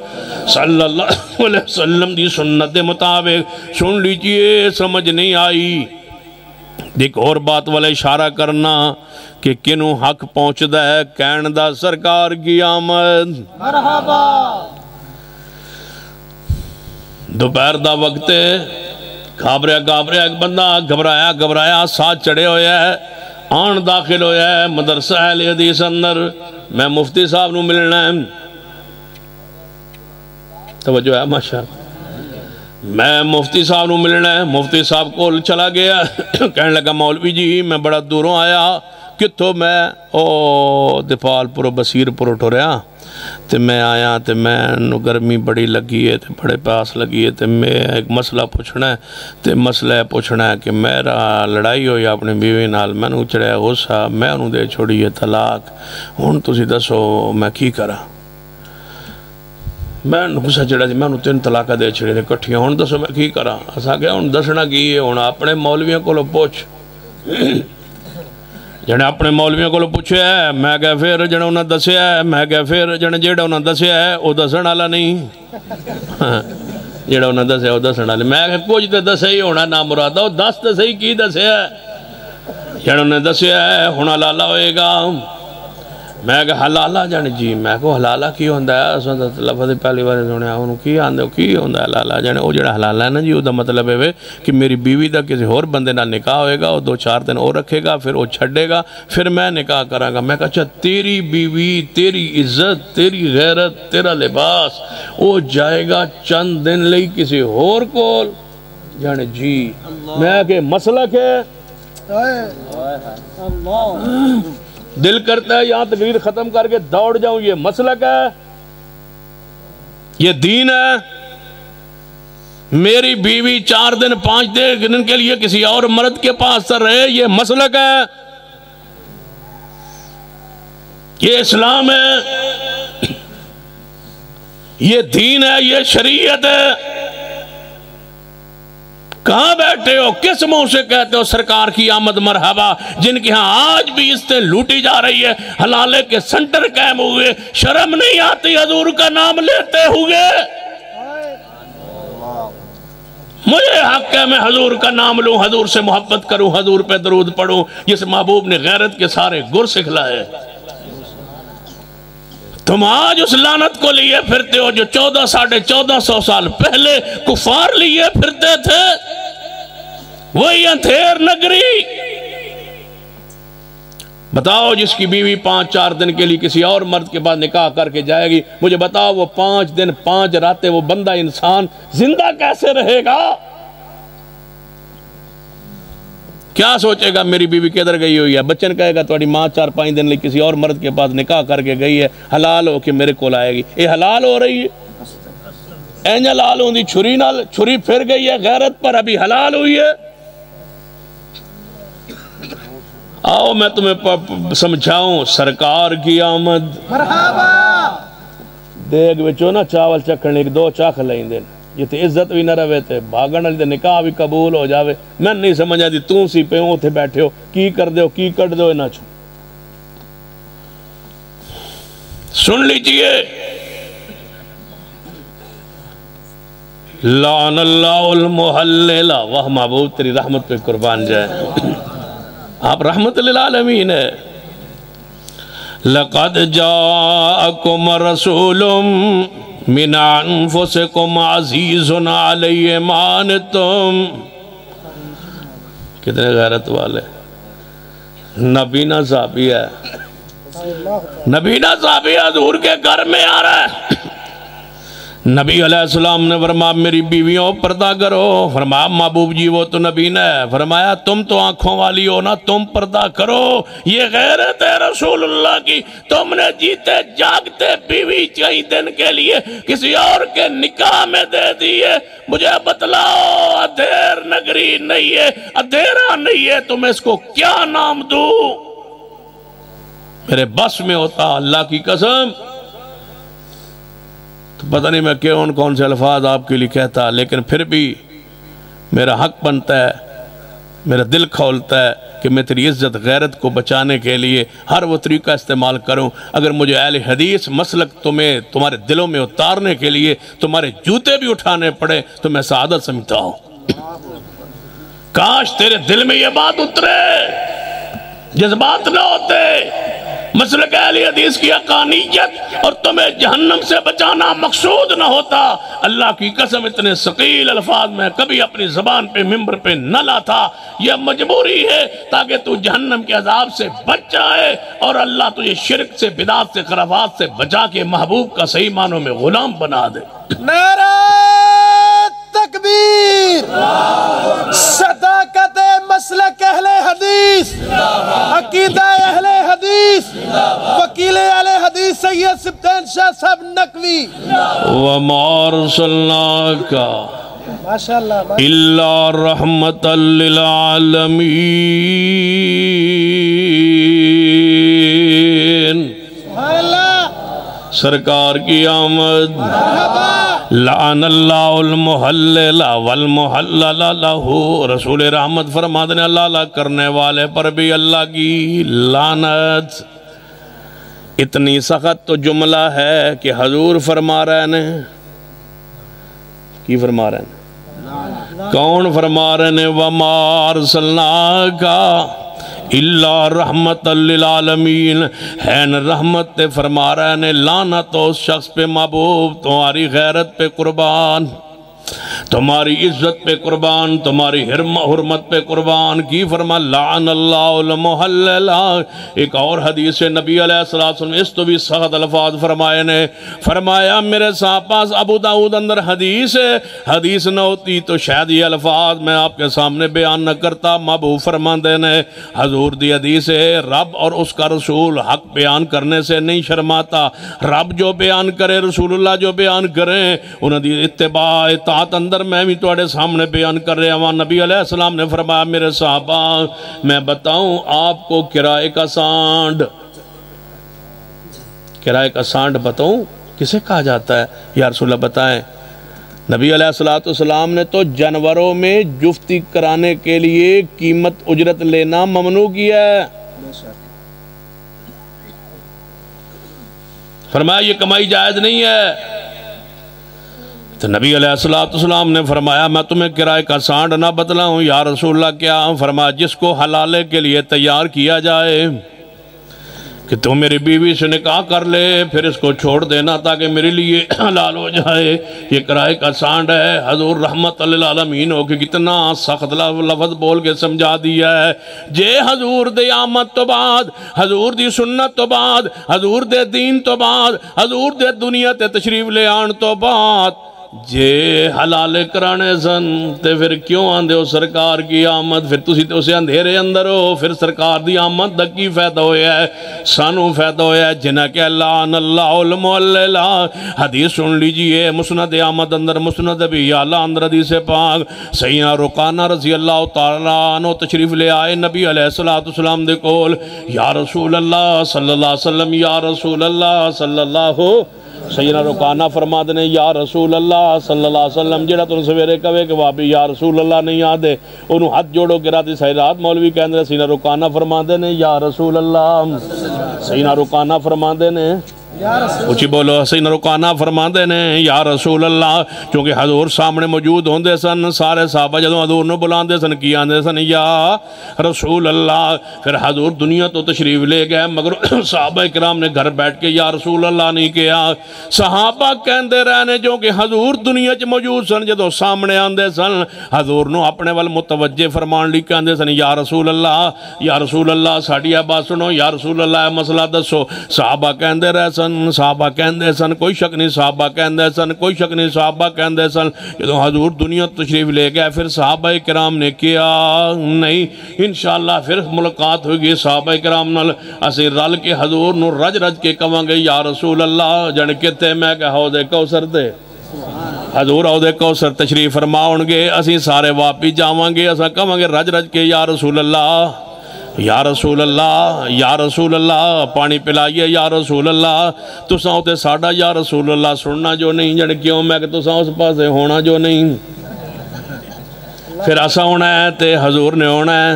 صلی اللہ علیہ وسلم دی سنت دے مطابق سن لیجئے سمجھ نہیں آئی ایک اور بات والے اشارہ کرنا کہ کنوں حق پہنچ دا ہے کہن دا سرکار کی آمد مرحبا دوپہر دا وقت ہے گھابریا ایک بندہ گھبرایا ساتھ چڑھے ہویا ہے آن داخل ہویا ہے مدرسہ اہل حدیث اندر میں مفتی صاحب نو ملنا ہے توجہ ہے ماشاءاللہ میں مفتی صاحب نو ملنا ہے، مفتی صاحب کو چلا گیا، کہنے لگا مولوی جی میں بڑا دوروں آیا، کتوں میں دفال پورو بصیر پورو ٹوریا تے میں آیا تے میں نو گرمی بڑی لگی ہے تے بڑے پیاس لگی ہے تے میں ایک مسئلہ پوچھنا ہے تے مسئلہ پوچھنا ہے کہ میرا لڑائی ہوئی اپنی بیوی نال، میں نو چڑھیا غصہ، میں انہوں دے چھوڑی ہے طلاق، ہن تسی دسو میں کی کرا؟ میں غصہ چڑھا جی میں 3 طلاقہ دے چھڑے نے کٹھیاں، ہن دسو میں کی کرا؟ اسا کہ ہن دسنا کی ہے، ہن اپنے مولویوں کو پوچھ جنے اپنے مولویوں کو پوچھے ہے، میں کہا پھر جنے انہاں دسیا ہے، میں کہا پھر جنے جیڑا انہاں دسیا ہے وہ دسن والا نہیں، جیڑا انہاں دسیا وہ دسن والا، میں کہا کچھ تے دسیا ہی ہونا نا مراد، وہ دس تے صحیح کی دسیا ہے، جنے انہاں دسیا ہے ہن حلالہ ہوئے گا، میں کہا حلالہ جانے جی، میں کہا حلالہ کی ہوندہ ہے، اس وقت لفظ پہلی بار سنیا انہوں کی آندے ہو کی ہوندہ ہے حلالہ جانے، وہ جڑا حلالہ ہے نا جی، وہ دا مطلب ہے کہ میری بیوی دا کسی اور بندے نہ نکاح ہوئے گا، وہ 2-4 دن اور رکھے گا، پھر وہ چھڑے گا، پھر میں نکاح کرا گا۔ میں کہا اچھا تیری بیوی، تیری عزت، تیری غیرت، تیرا لباس وہ جائے گا چند دن لئی کسی اور کول جانے جی، میں کہ مسلک ہے دل کرتا ہے یہاں تقریر ختم کر کے دوڑ جاؤں، یہ مسلک ہے، یہ دین ہے، میری بیوی 4 دن 5 دن کے لیے کسی اور مرد کے پاس سر رہے، یہ مسلک ہے، یہ اسلام ہے، یہ دین ہے، یہ شریعت ہے۔ کہاں بیٹھے ہو، کس منہ سے کہتے ہو سرکار کی آمد مرحبا، جن کے ہاں آج بھی عزتیں لوٹی جا رہی ہے، حلالے کے سنٹر قائم ہوئے، شرم نہیں آتی حضور کا نام لیتے ہوئے؟ مجھے حق ہے میں حضور کا نام لوں، حضور سے محبت کروں، حضور پہ درود پڑھوں، جس محبوب نے غیرت کے سارے گر سکھلائے۔ تم آج اس لعنت کو لیے پھرتے ہو جو 1400 سال پہلے کفار لیے پھرتے تھے، وہی اندھیر نگری۔ بتاؤ جس کی بیوی 5-4 دن کے لیے کسی اور مرد کے بعد نکاح کر کے جائے گی، مجھے بتاؤ وہ 5 دن 5 راتیں وہ بندہ انسان زندہ کیسے رہے گا؟ کیا سوچے گا میری بیوی کدھر گئی ہوئی ہے؟ بچن کہے گا تھوڑی ماں 4-5 دن لئے کسی اور مرد کے پاس نکاح کر کے گئی ہے، حلال ہو کے میرے کول آئے گی، یہ حلال ہو رہی ہے؟ اینج حلال ہوں دی چھری پھر گئی ہے غیرت پر، ابھی حلال ہوئی ہے۔ آؤ میں تمہیں سمجھاؤں سرکار کی آمد مرحبا، دیکھ بچو نا چاول چکھنے ایک 2 چاکھ لائیں دیں، جتے عزت بھی نہ روے تھے، بھاگن علی دے نکاح بھی قبول ہو جاوے، میں نہیں سمجھا دی توں سی پہ ہوں تھے بیٹھے ہو، کی کر دے ہو کی کر دے ہو نہ چھو۔ سن لیجئے، لعن اللہ المحلل، واہ محبوب تیری رحمت پہ قربان جائے، آپ رحمت للعالمین ہے۔ لقد جاءکم رسول من انفسکم عزیز علیہ ما عنتم، کتنے غیرت والے، نبینا صحابی ہے، نبینا صحابی حضور کے گھر میں آ رہا ہے، نبی علیہ السلام نے فرمایا میری بیویوں پردہ کرو، فرمایا محبوب جی وہ تو نبینا ہے، فرمایا تم تو آنکھوں والی ہو نا، تم پردہ کرو، یہ غیرت ہے رسول اللہ کی، تم نے جیتے جاگتے بیوی کئی دن کے لیے کسی اور کے نکاح میں دے دیئے، مجھے بتلاؤ ادھیر نگری نہیں ہے، ادھیرہ نہیں ہے، تم اس کو کیا نام دوں؟ میرے بس میں ہوتا اللہ کی قسم تو پتہ نہیں میں کون سے الفاظ آپ کے لیے کہتا، لیکن پھر بھی میرا حق بنتا ہے، میرا دل کھولتا ہے کہ میں تیری عزت غیرت کو بچانے کے لیے ہر وہ طریقہ استعمال کروں۔ اگر مجھے اہل حدیث مسلک تمہارے دلوں میں اتارنے کے لیے تمہارے جوتے بھی اٹھانے پڑے تو میں سعادت سمجھتا ہوں۔ کاش تیرے دل میں یہ بات اترے، جذبات نہ ہوتے، مسلک اہل حدیث کی حقانیت اور تمہیں جہنم سے بچانا مقصود نہ ہوتا، اللہ کی قسم اتنے ثقیل الفاظ میں کبھی اپنی زبان پہ ممبر پہ نہ لاتا۔ یہ مجبوری ہے تاکہ تو جہنم کے عذاب سے بچ جائے اور اللہ تجھے شرک سے، بدعات سے، خرافات سے بچا کے محبوب کا صحیح معنوں میں غلام بنا دے۔ نعرہ تکبیر! صداقت مسلک اہل حدیث، عقیدہ اہل حدیث، وکیل اہل حدیث سید سبطین شاہ صاحب نقوی۔ وَمَا أَرْسَلْنَاكَ ماشاءاللہ إِلَّا رَحْمَةً لِّلْعَالَمِينَ۔ سبحان اللہ، سرکار کی آمد۔ مرحبا۔ لعن اللہ المحلل والمحلل لہ، رسول رحمت فرماتے ہیں اللہ اللہ کرنے والے پر بھی اللہ کی لعنت۔ اتنی سخت تو جملہ ہے کہ حضور فرما رہے ہیں، کی فرما رہے ہیں؟ کون فرما رہے ہیں؟ وَمَا أَرْسَلْنَاكَ إِلَّا رَحْمَةً لِّلْعَالَمِينَ، ہے نا رحمت تے فرما رہے ہیں لعنت اس شخص پہ محبوب، تمہاری غیرت پہ قربان، تمہاری عزت پہ قربان، تمہاری حرمت پہ قربان کی فرما لعن اللہ المحلل۔ ایک اور حدیث نبی علیہ السلام اس تو بھی سخت الفاظ فرمائے نے، فرمایا میرے ساتھ پاس ابو داؤد اندر حدیث ہے، حدیث نہ ہوتی تو شاید یہ الفاظ میں آپ کے سامنے بیان نہ کرتا۔ محبوب فرماندے نے حضور دی حدیث ہے، رب اور اس کا رسول حق بیان کرنے سے نہیں شرماتا، رب جو بیان کرے، رسول اللہ جو بیان کریں، انہوں دی اتباع اطاعت اندر میں بھی توڑے سامنے بیان کر رہے ہیں۔ نبی علیہ السلام نے فرمایا میرے صحابہ میں بتاؤں آپ کو کرائے کا سانڈ، کرائے کا سانڈ بتاؤں کسے کہا جاتا ہے؟ یا رسول اللہ بتائیں۔ نبی علیہ السلام نے تو جانوروں میں جفتی کرانے کے لیے قیمت اجرت لینا ممنوع کیا ہے، فرمایا یہ کمائی جائز نہیں ہے۔ تو نبی علیہ السلام نے فرمایا میں تمہیں کرائے کا سانڈ نہ بتلاؤں؟ یا رسول اللہ کیا؟ فرمایا جس کو حلالے کے لیے تیار کیا جائے کہ تو میری بیوی سے نکاح کر لے پھر اس کو چھوڑ دینا تاکہ میرے لیے حلال ہو جائے، یہ کرائے کا سانڈ ہے۔ حضور رحمت للعالمین ہو کہ کتنا سخت لفظ بول کے سمجھا دیا ہے، جے حضور دے آمد تو بعد، حضور دی سنت تو بعد، حضور دے دین تو بعد، حضور دے دنیا تے تشریف لے آن تو بعد جے حلالے کرانے سن تے پھر کیوں آندے ہو سرکار کی آمد؟ پھر تسی تے اسے اندھیرے اندر ہو، پھر سرکار دی آمد دا کی فائدہ ہویا ہے؟ سانو فائدہ ہویا ہے جنہ کہ لعن اللہ المحلل۔ حدیث سن لیجئے مسند آمد اندر، مسند ابی یعلا اندر حدیث پاک، سیدنا رکانہ رضی اللہ تعالیٰ عنہ تشریف لے آئے نبی علیہ السلام دے کول، یا رسول اللہ صلی اللہ علیہ وسلم، یا رسول اللہ صلی اللہ سیدنا رکانہ فرما دینے یا رسول اللہ صلی اللہ علیہ وسلم، جڑا تن سویرے کہے کہ وابی یا رسول اللہ نہیں آدھے انہوں ہاتھ جوڑو کہ راتی سائرات مولوی کہندے سیدنا رکانہ فرما دینے یا رسول اللہ، سیدنا رکانہ فرما دینے اچھی بولو، سیدنا رکانہ فرما دینے یا رسول اللہ، چونکہ حضور سامنے موجود ہوندے سن، سارے صحابہ جدوں حضور نو بلاندے سن کی آندے سن یا رسول اللہ۔ پھر حضور دنیا تو تشریف لے گئے مگر صحابہ کرام نے گھر بیٹھ کے یا رسول اللہ نہیں کیا، صحابہ کہندے رہنے جو کہ حضور دنیا چ موجود سن، جدوں سامنے آندے سن حضور نو اپنے وال متوجہ فرمان لی کہندے سن یا رسول اللہ، یا رسول اللہ ساڑی بات سنو، یا رسول اللہ مسئلہ دسو۔ صحابہ کہندے رہ سن، صحابہ کہندے سن کوئی شک نہیں، صحابہ کہندے سن کوئی شک نہیں، صحابہ کہندے سن۔ جدوں حضور دنیا تشریف لے گئے پھر صحابہ کرام نے کیا نہیں، انشاءاللہ پھر ملاقات ہوگی صحابہ کرام نال، اسی رل کے حضور نو رج رج کے کہاں گے یا رسول اللہ، جن کتے میں کہ حوض کوثر دے حضور حوض کوثر تشریف فرماؤں گے، اسی سارے واپی جاواں گے، اسا کہاں گے رج رج کے یا رسول اللہ، یا رسول اللہ، یا رسول اللہ، پانی پلائیے یا رسول اللہ، تساں ہوتے ساڑھا یا رسول اللہ سننا جو نہیں، جن کیوں میں کہ تساں اس پاسے ہونا جو نہیں، پھر ایسا ہونا ہے تے حضور نے ہونا ہے۔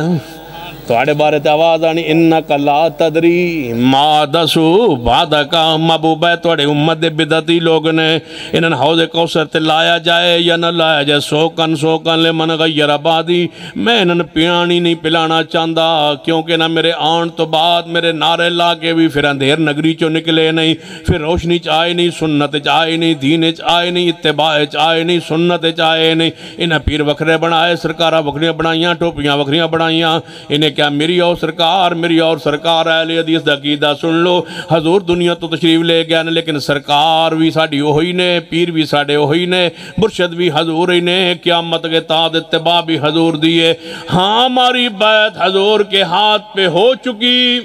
تو آڑے بارے تے آواز آنی انکا لا تدری ما دسو بعدکا، محبوب ہے توڑے امت دے بدعتی لوگ نے انہاں حوض کوثر تے لایا جائے یا نہ لایا جائے، سوکن لے من غیر آبادی، میں انہاں پیانی نہیں پلانا چاہتا، کیونکہ نہ میرے آن تو بعد میرے نعرے لا کے بھی پھر اندھیر نگری چو نکلے نہیں، پھر روشنی چاہے نہیں، سنت چاہے نہیں، دین چاہے نہیں، اتباع چاہے نہیں، سنت چاہے نہیں، انہاں پیر وکھرے بنائے، سرکارہ وکھریاں بنائیاں، ٹوپیاں وکھریاں بنائیاں، انہیں کیا میری اور سرکار اہل حدیث دا عقیدہ سن لو. حضور دنیا تو تشریف لے گیا نے لیکن سرکار بھی ساڑی وہی نے, پیر بھی ساڑے وہی نے, مرشد بھی حضور ہی نے, قیامت کے تاد اتباع بھی حضور دیے. ہاں ہماری بیعت حضور کے ہاتھ پہ ہو چکی.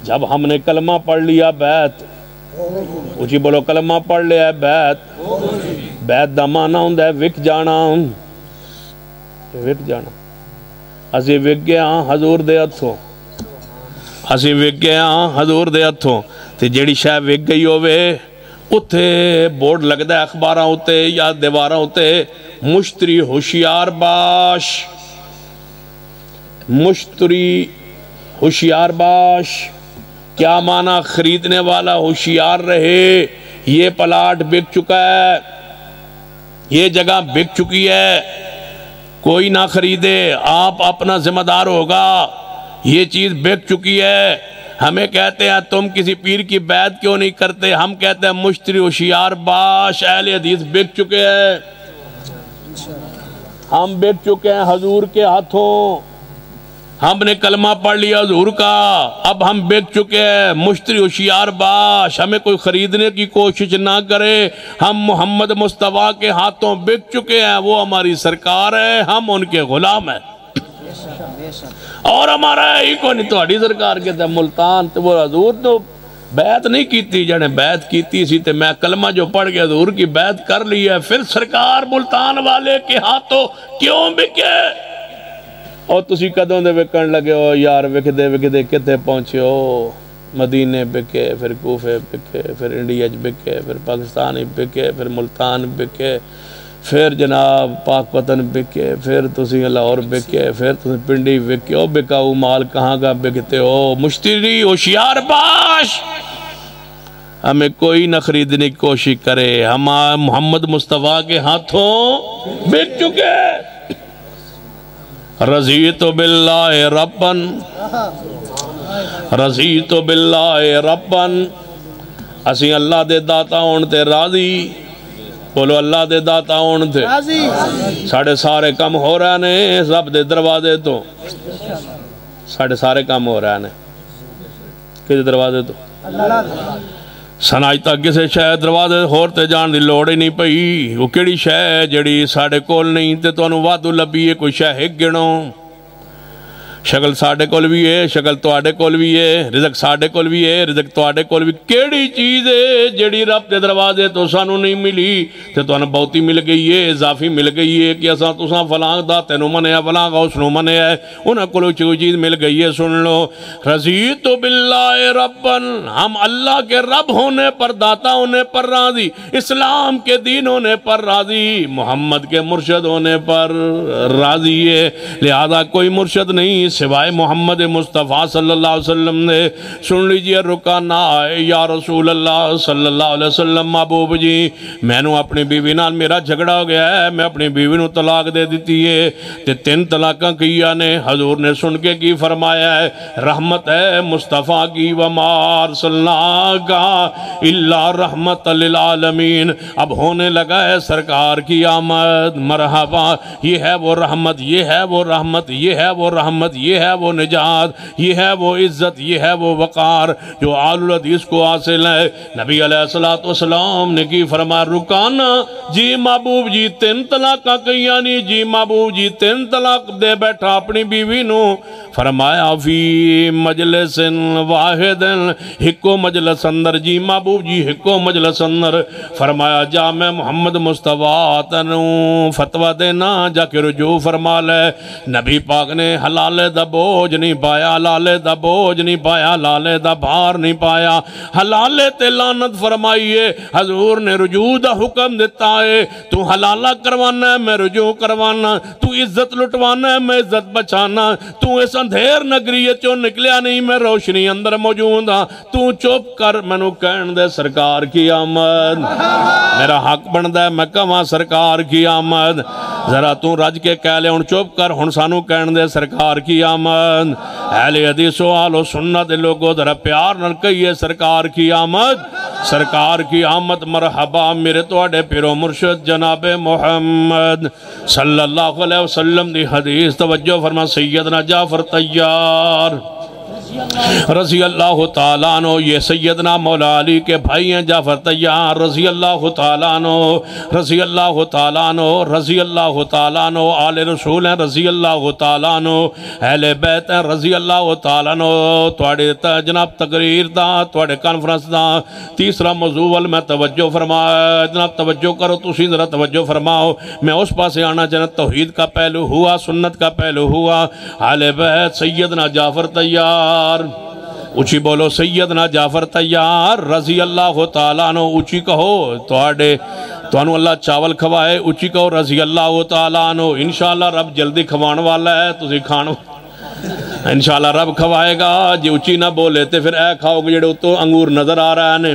جب ہم نے کلمہ پڑھ لیا بیعت, اچھی بولو کلمہ پڑھ لیا بیعت دا معنی ہوندہ ہے وک جانا. اسی وک گیا حضور دے ہتھوں, تے جیڑی شاہ وک گئی ہوئے اتھے بورڈ لگدا ہے اخباراں ہوتے یا دیواراں ہوتے, مشتری ہوشیار باش. کیا معنی؟ خریدنے والا ہوشیار رہے. یہ پلاٹ بک چکا ہے, یہ جگہ بک چکی ہے, کوئی نہ خریدے, آپ اپنا ذمہ دار ہوگا. یہ چیز بک چکی ہے. ہمیں کہتے ہیں تم کسی پیر کی بیعت کیوں نہیں کرتے؟ ہم کہتے ہیں مشتری ہوشیار باش, اہل حدیث بک چکے ہیں. ہم بک چکے ہیں حضور کے ہاتھوں. ہم نے کلمہ پڑھ لیا حضور کا, اب ہم بک چکے ہیں. مشتری ہوشیار باش, ہمیں کوئی خریدنے کی کوشش نہ کرے. ہم محمد مصطفیٰ کے ہاتھوں بک چکے ہیں. وہ ہماری سرکار ہے, ہم ان کے غلام ہیں. اور ہمارا ہی کو نہیں, تو سرکار کے تھے ملتان تو وہ حضور تو بیعت نہیں کیتی. جنہیں بیعت کیتی سی تے میں کلمہ جو پڑھ کے حضور کی بیعت کر لی ہے, پھر سرکار ملتان والے کے ہاتھوں کیوں بکے؟ اور تسی کدوں دے وکن لگے ہو یار, وکدے کتے پہنچے ہو؟ مدینے بکے, پھر کوفے بکے, پھر انڈیا بکے, پھر پاکستانی بکے, پھر ملتان بکے, پھر جناب پاک پتن بکے, پھر تسی لاہور بکے, پھر تسی پنڈی بکے. او بکاؤ مال کہاں کا بکتے ہو؟ مشتری ہوشیار باش, ہمیں کوئی نہ خریدنے کی کوشش کرے. ہم محمد مصطفیٰ کے ہاتھوں بک چکے. رضیت باللہ ربن, اسی اللہ دے داتا ہون تے راضی. بولو اللہ دے داتا ہون تے ساڑھے سارے کم ہو رہے نے رب دے دروازے تو. ساڑھے سارے کم ہو رہے نے کس دروازے تو؟ سنائی تک کسے شاید دروازے ہورتے جان دی لوڑ ہی نہیں پئی. وہ کیڑی شاید جڑی ساڑھے کول نہیں تے تو انہوں وعدو لبی ہے. کوئی شاید ایک گنو, شکل ساڑھے کول بھی ہے, شکل توڑے کول بھی ہے, رزق ساڑھے کول بھی ہے, رزق توڑے کول بھی. کیڑی چیز ہے جڑی رب دے دروازے تو سانو نہیں ملی تے تو انہوں بہتی مل گئی ہے, اضافی مل گئی ہے کہ اساں تو ساں فلانگ دا تینو منے ہے, فلانگ غوث نو منے ہے, انہوں کو کوئی چیز مل گئی ہے. سن لو, رضیت باللہ ربن, ہم اللہ کے رب ہونے پر, داتا ہونے پر راضی, اسلام کے دین ہونے پر راضی, محمد کے مرشد ہونے پر راضی ہے. لہذا کوئی مرشد نہیں سوائے محمد مصطفیٰ صلی اللہ علیہ وسلم نے. سن لیجئے رکانا آئے یا رسول اللہ صلی اللہ علیہ وسلم, محبوب جی میں نو اپنی بیوی نال میرا جھگڑا ہو گیا ہے, میں اپنی بیوی نو طلاق دے دیتی ہے. تے 3 طلاقاں کیا نے. حضور نے سن کے کی فرمایا ہے, رحمت ہے مصطفیٰ کی, وما ارسلناک الا رحمت للعالمین. اب ہونے لگا ہے سرکار کی آمد, مرحبا. یہ ہے وہ رحمت, یہ ہے وہ رحمت, یہ ہے وہ رحمت, یہ ہے وہ نجات, یہ ہے وہ عزت, یہ ہے وہ وقار جو آل الحدیث کو حاصل ہے. نبی علیہ السلام نے کی فرمایا, رکانا جی محبوب جی 3 طلاقاں کیا نہیں, جی محبوب جی 3 طلاق دے بیٹھا اپنی بیوی نو. فرمایا فی مجلس واحد, ہکو مجلس اندر, جی محبوب جی ہکو مجلس اندر. فرمایا جا میں محمد مصطفیٰ تنو فتوہ دینا, جا کے رجوع فرما لے. نبی پاک نے حلال دا بوجھ نہیں پایا, حلال دا بوجھ نہیں پایا, حلال دا بھار نہیں پایا. حلال تے لعنت فرمائیے. حضور نے رجوع دا حکم دیتا ہے, تو حلالہ کروانا ہے میں رجوع کروانا, تو عزت لٹوانا ہے میں عزت بچانا, تو اس اندھیر نگریت چوں نکلیا نہیں میں روشنی اندر موجود ہاں, تو چپ کر مینوں کہن دے سرکار کی آمد. میرا حق بندا ہے میں کہاں سرکار کی آمد. ذرا تو رج کے کہہ لے ہن چپ کر, ہن سانو کہن دے سرکار کی آمد. اہل حدیث و اہل سنت لوگوں ذرا پیار نہ کہیے سرکار کی آمد، سرکار کی آمد مرحبا میرے توڑے پیرو مرشد جناب محمد صلی اللہ علیہ وسلم دی حدیث توجہ فرما سیدنا جعفر طیار رضی اللہ تعالیٰ عنہ، یہ سیدنا مولا علی کے بھائی ہیں جعفر طیار رضی اللہ تعالیٰ عنہ، رضی اللہ تعالیٰ عنہ، رضی اللہ تعالیٰ عنہ، آل رسول ہیں رضی اللہ تعالیٰ عنہ، اہل بیت ہیں رضی اللہ تعالیٰ عنہ۔ توڑے جناب تقریر دا، توڑے کانفرنس دا تیسرا موضوع وال میں توجہ فرمایا، جناب توجہ کرو تسی ذرا توجہ فرماؤ، میں اس پاسے آنا چاہنا توحید کا پہلو ہوا، سنت کا پہلو ہوا، اہل بیت سیدنا جعفر طیار اچھی بولو سیدنا جعفر طیار رضی اللہ تعالیٰ عنہ، اچھی کہو توانو اللہ چاول کھوائے، اچھی کہو رضی اللہ تعالیٰ عنہ۔ انشاءاللہ رب جلدی کھوان والا ہے، تسی کھان انشاءاللہ رب کھوائے گا، جی اچھی نہ بولے تے پھر اے کھاؤ گے جڑے اتو انگور نظر آ رہا ہے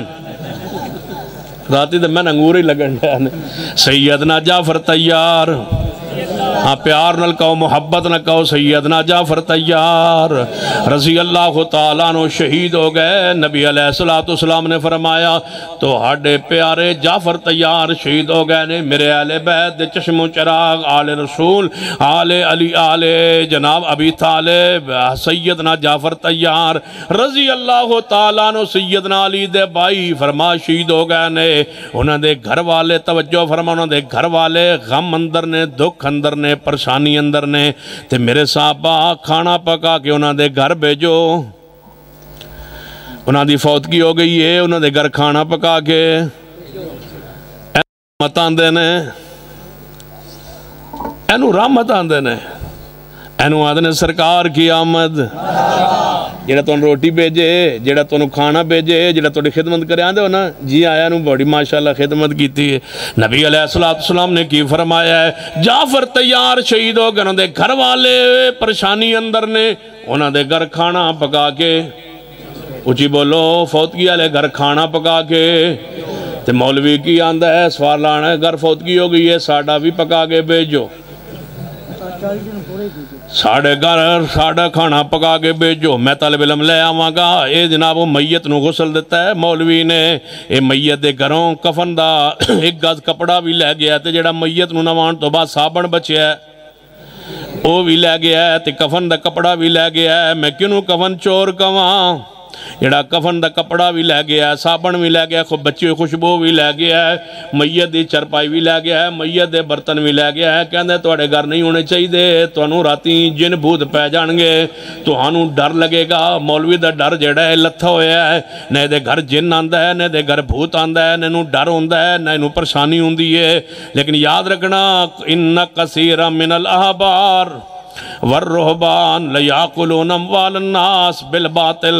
راتی تو میں انگور ہی لگن ہے سیدنا جعفر طیار، ہاں پیار نل کہو محبت نہ کہو سیدنا جعفر طیار رضی اللہ تعالیٰ عنہ شہید ہو گئے۔ نبی علیہ السلام نے فرمایا تو ہڈے پیارے جعفر طیار شہید ہو گئے نے، میرے اہل بیت دے چشم و چراغ، آل رسول، آل علی، آل جناب ابی طالب، سیدنا جعفر طیار رضی اللہ تعالیٰ عنہ سیدنا علی دے بھائی فرما شہید ہو گئے نے۔ انہوں دے گھر والے توجہ فرما، انہوں دے گھر والے غم اندر نے، دکھ اندر نے، پریشانی اندر نے، تے میرے صحابہ کھانا پکا کے انہوں دے گھر بھیجو، انہوں دی فوتگی ہو گئی ہے، انہوں دے گھر کھانا پکا کے رحمت آندے نے، اینو رحمت آندے نے، اینو آندے نے سرکار کی آمد، جیڑا تو روٹی بیجے، جیڑا تو کھانا بیجے، جیڑا تو خدمت کرے آندے ہو نا، جی آیا نو بڑی ماشاءاللہ خدمت کی تھی۔ نبی علیہ السلام نے کی فرمایا ہے جعفر طیار شہید ہو گئے، انہوں دے گھر والے پریشانی اندر نے، انہوں دے گھر کھانا پکا کے، اچھی بولو فوتگی والے گھر کھانا پکا کے، تے مولوی کی آندہ ہے سوال لانا ہے گھر فوتگی ہو گئی ہے ساڑھا بھی پکا کے بھیجو، ساڑھے گھر ساڑھا کھانا پکا کے بھیجو، میں طالب علم لے آواں گا۔ اے جناب وہ میت نو غسل دیتا ہے مولوی نے، اے میت دے گھروں کفن دا ایک گز کپڑا بھی لے گیا تے جڑا میت نو نوان تو بعد صابن بچیا ہے وہ بھی لے گیا ہے تے کفن دا کپڑا بھی لے گیا ہے۔ میں کیوں کفن چور کواں، جڑا کفن دا کپڑا بھی لے گیا ہے، صابن بھی لے گیا ہے، بچی خوشبو بھی لے گیا ہے، میت دی چرپائی بھی لے گیا ہے، میت دے برتن بھی لے گیا ہے، کہندے توڑے گھر نہیں ہونے چاہیے، تو انہوں راتی جن بھوت پہ جانگے، تو انہوں ڈر لگے گا، مولوی دا ڈر جڑا ہے لتھا ہویا ہے، نہ دے گھر جن آندہ ہے، نہ دے گھر بھوت آندہ ہے، نہ انہوں ڈر ہوندہ ہے، نہ انہوں پریشانی ہوندی ہے، لیکن یاد رکھنا اِنَّ کَثِيرًا مِنَ الْأَحْبَارِ والرہبان لیاکلون اموال الناس بالباطل۔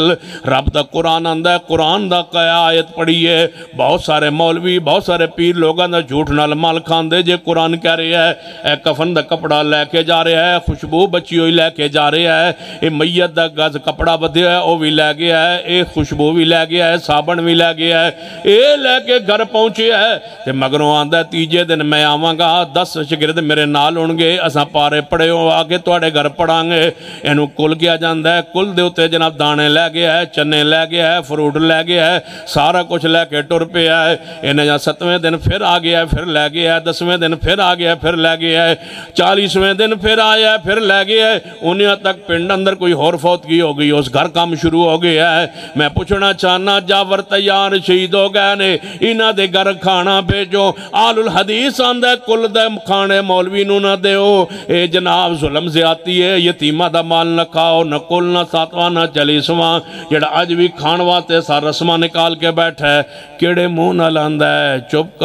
رب دا قرآن آندہ ہے، قرآن دا آیت پڑھی ہے، بہت سارے مولوی بہت سارے پیر لوگاں دا جھوٹ نال مال کھاندے جے قرآن کہہ رہے ہے اے کفن دا کپڑا لے کے جا رہے ہے، خوشبو بچی ہوئی لے کے جا رہے ہے، اے میت دا گز کپڑا بدھیا ہے وہ بھی لے گیا ہے، اے خوشبو بھی لے گیا ہے، صابن بھی لے گیا ہے، اے لے کے گھر پہنچے ہے تے مگروں آندہ ہے تیجے دن میں آواں گا 10 شگرد میرے نال ہونگے، اساں پارے پڑے ہو آگے توڑے گھر پڑھاں گے، اینو کل کیا جاندہ ہے، کل دے ہوتے جناب دانے لے گیا ہے، چنے لے گیا ہے، فروٹ لے گیا ہے، سارا کچھ لے کے ٹر پہ ہے، انہیں جہاں 7ویں دن پھر آ گیا ہے، پھر لے گیا ہے، 10ویں دن پھر آ گیا ہے، پھر لے گیا ہے، 40ویں دن پھر آیا ہے، پھر لے گیا ہے، انہیں تک پنڈ اندر کوئی اور فوتگی ہو گئی، اس گھر کام شروع ہو گیا ہے۔ میں پوچھنا چاہنا جعفر طیار شہید ہو گئے نے، انہاں دے گھر کھانا بھیجو، آل الحدیث آندہ ہے کل دے کھانے مولوی نو نہ دے ہو، اے جناب ظلم زیادتی ہے، یتیمہ دا مال نہ کھاؤ، نہ کل نہ ساتواں نہ 40واں، جڑا آج بھی کھان واسطے سار رسمہ نکال کے بیٹھا ہے، کیڑے منہ نہ لاندہ ہے، چپ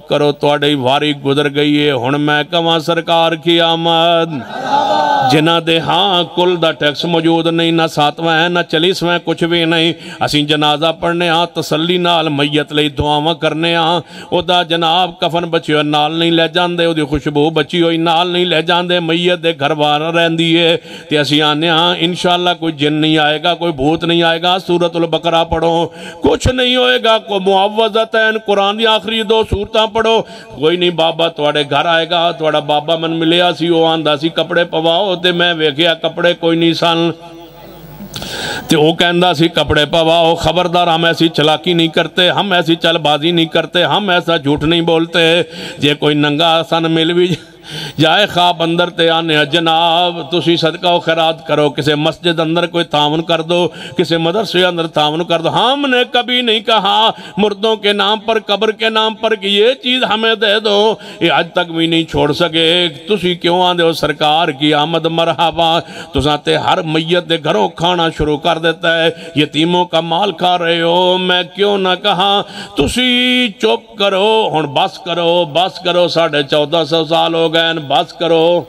کرو تواڈی واری گزر گئی ہے، ہن میں کہاں سرکار کی آمد۔ جنہ دے ہاں کل دا ٹیکس موجود نہیں، نہ 7واں ہے نہ 40واں، کچھ بھی نہیں، اسیں جنازہ پڑھنے ہاں تسلی نال میت لئی دعاواں کرنے ہاں، او دا جناب کفن بچی ہوئی نال نہیں لے جاندے، او دی خوشبو بچی ہوئی نال نہیں لے جاندے، میت دے گھر بار رہندی ہے، تے اسی آنے ہاں انشاءاللہ کوئی جن نہیں آئے گا، کوئی بھوت نہیں آئے گا، سورۃ البقرہ پڑھو، کچھ نہیں ہوئے گا، کوئی معوذتین قرآن دی آخری 2 سورتاں پڑھو، کوئی نہیں بابا تواڈے گھر آئے گا، تواڈا بابا من ملیا سی، وہ آندہ سی کپڑے پواؤ تے میں ویکھیا کپڑے کوئی نہیں سن، تو وہ کہندا سی کپڑے پواؤ، خبردار ہم ایسی چلاکی نہیں کرتے، ہم ایسی چل بازی نہیں کرتے، ہم ایسا جھوٹ نہیں بولتے۔ جے کوئی ننگا سن مل بھی جائے خواب اندر تے آنے جناب تسی صدقہ و خیرات کرو، کسی مسجد اندر کوئی تعاون کر دو، کسی مدرسے اندر تعاون کر دو۔ ہم نے کبھی نہیں کہا مردوں کے نام پر، قبر کے نام پر کہ یہ چیز ہمیں دے دو، یہ آج تک بھی نہیں چھوڑ سکے۔ تسی کیوں آن دے ہو سرکار کی آمد مرحبا، تساتے ہر میت دے گھروں کھانا شروع کر دیتا ہے، یتیموں کا مال کھا رہے ہو، میں کیوں نہ کہا تسی چپ کرو، ہن بس کرو، بس کرو، 1450 سال ہو گئے، بس کرو،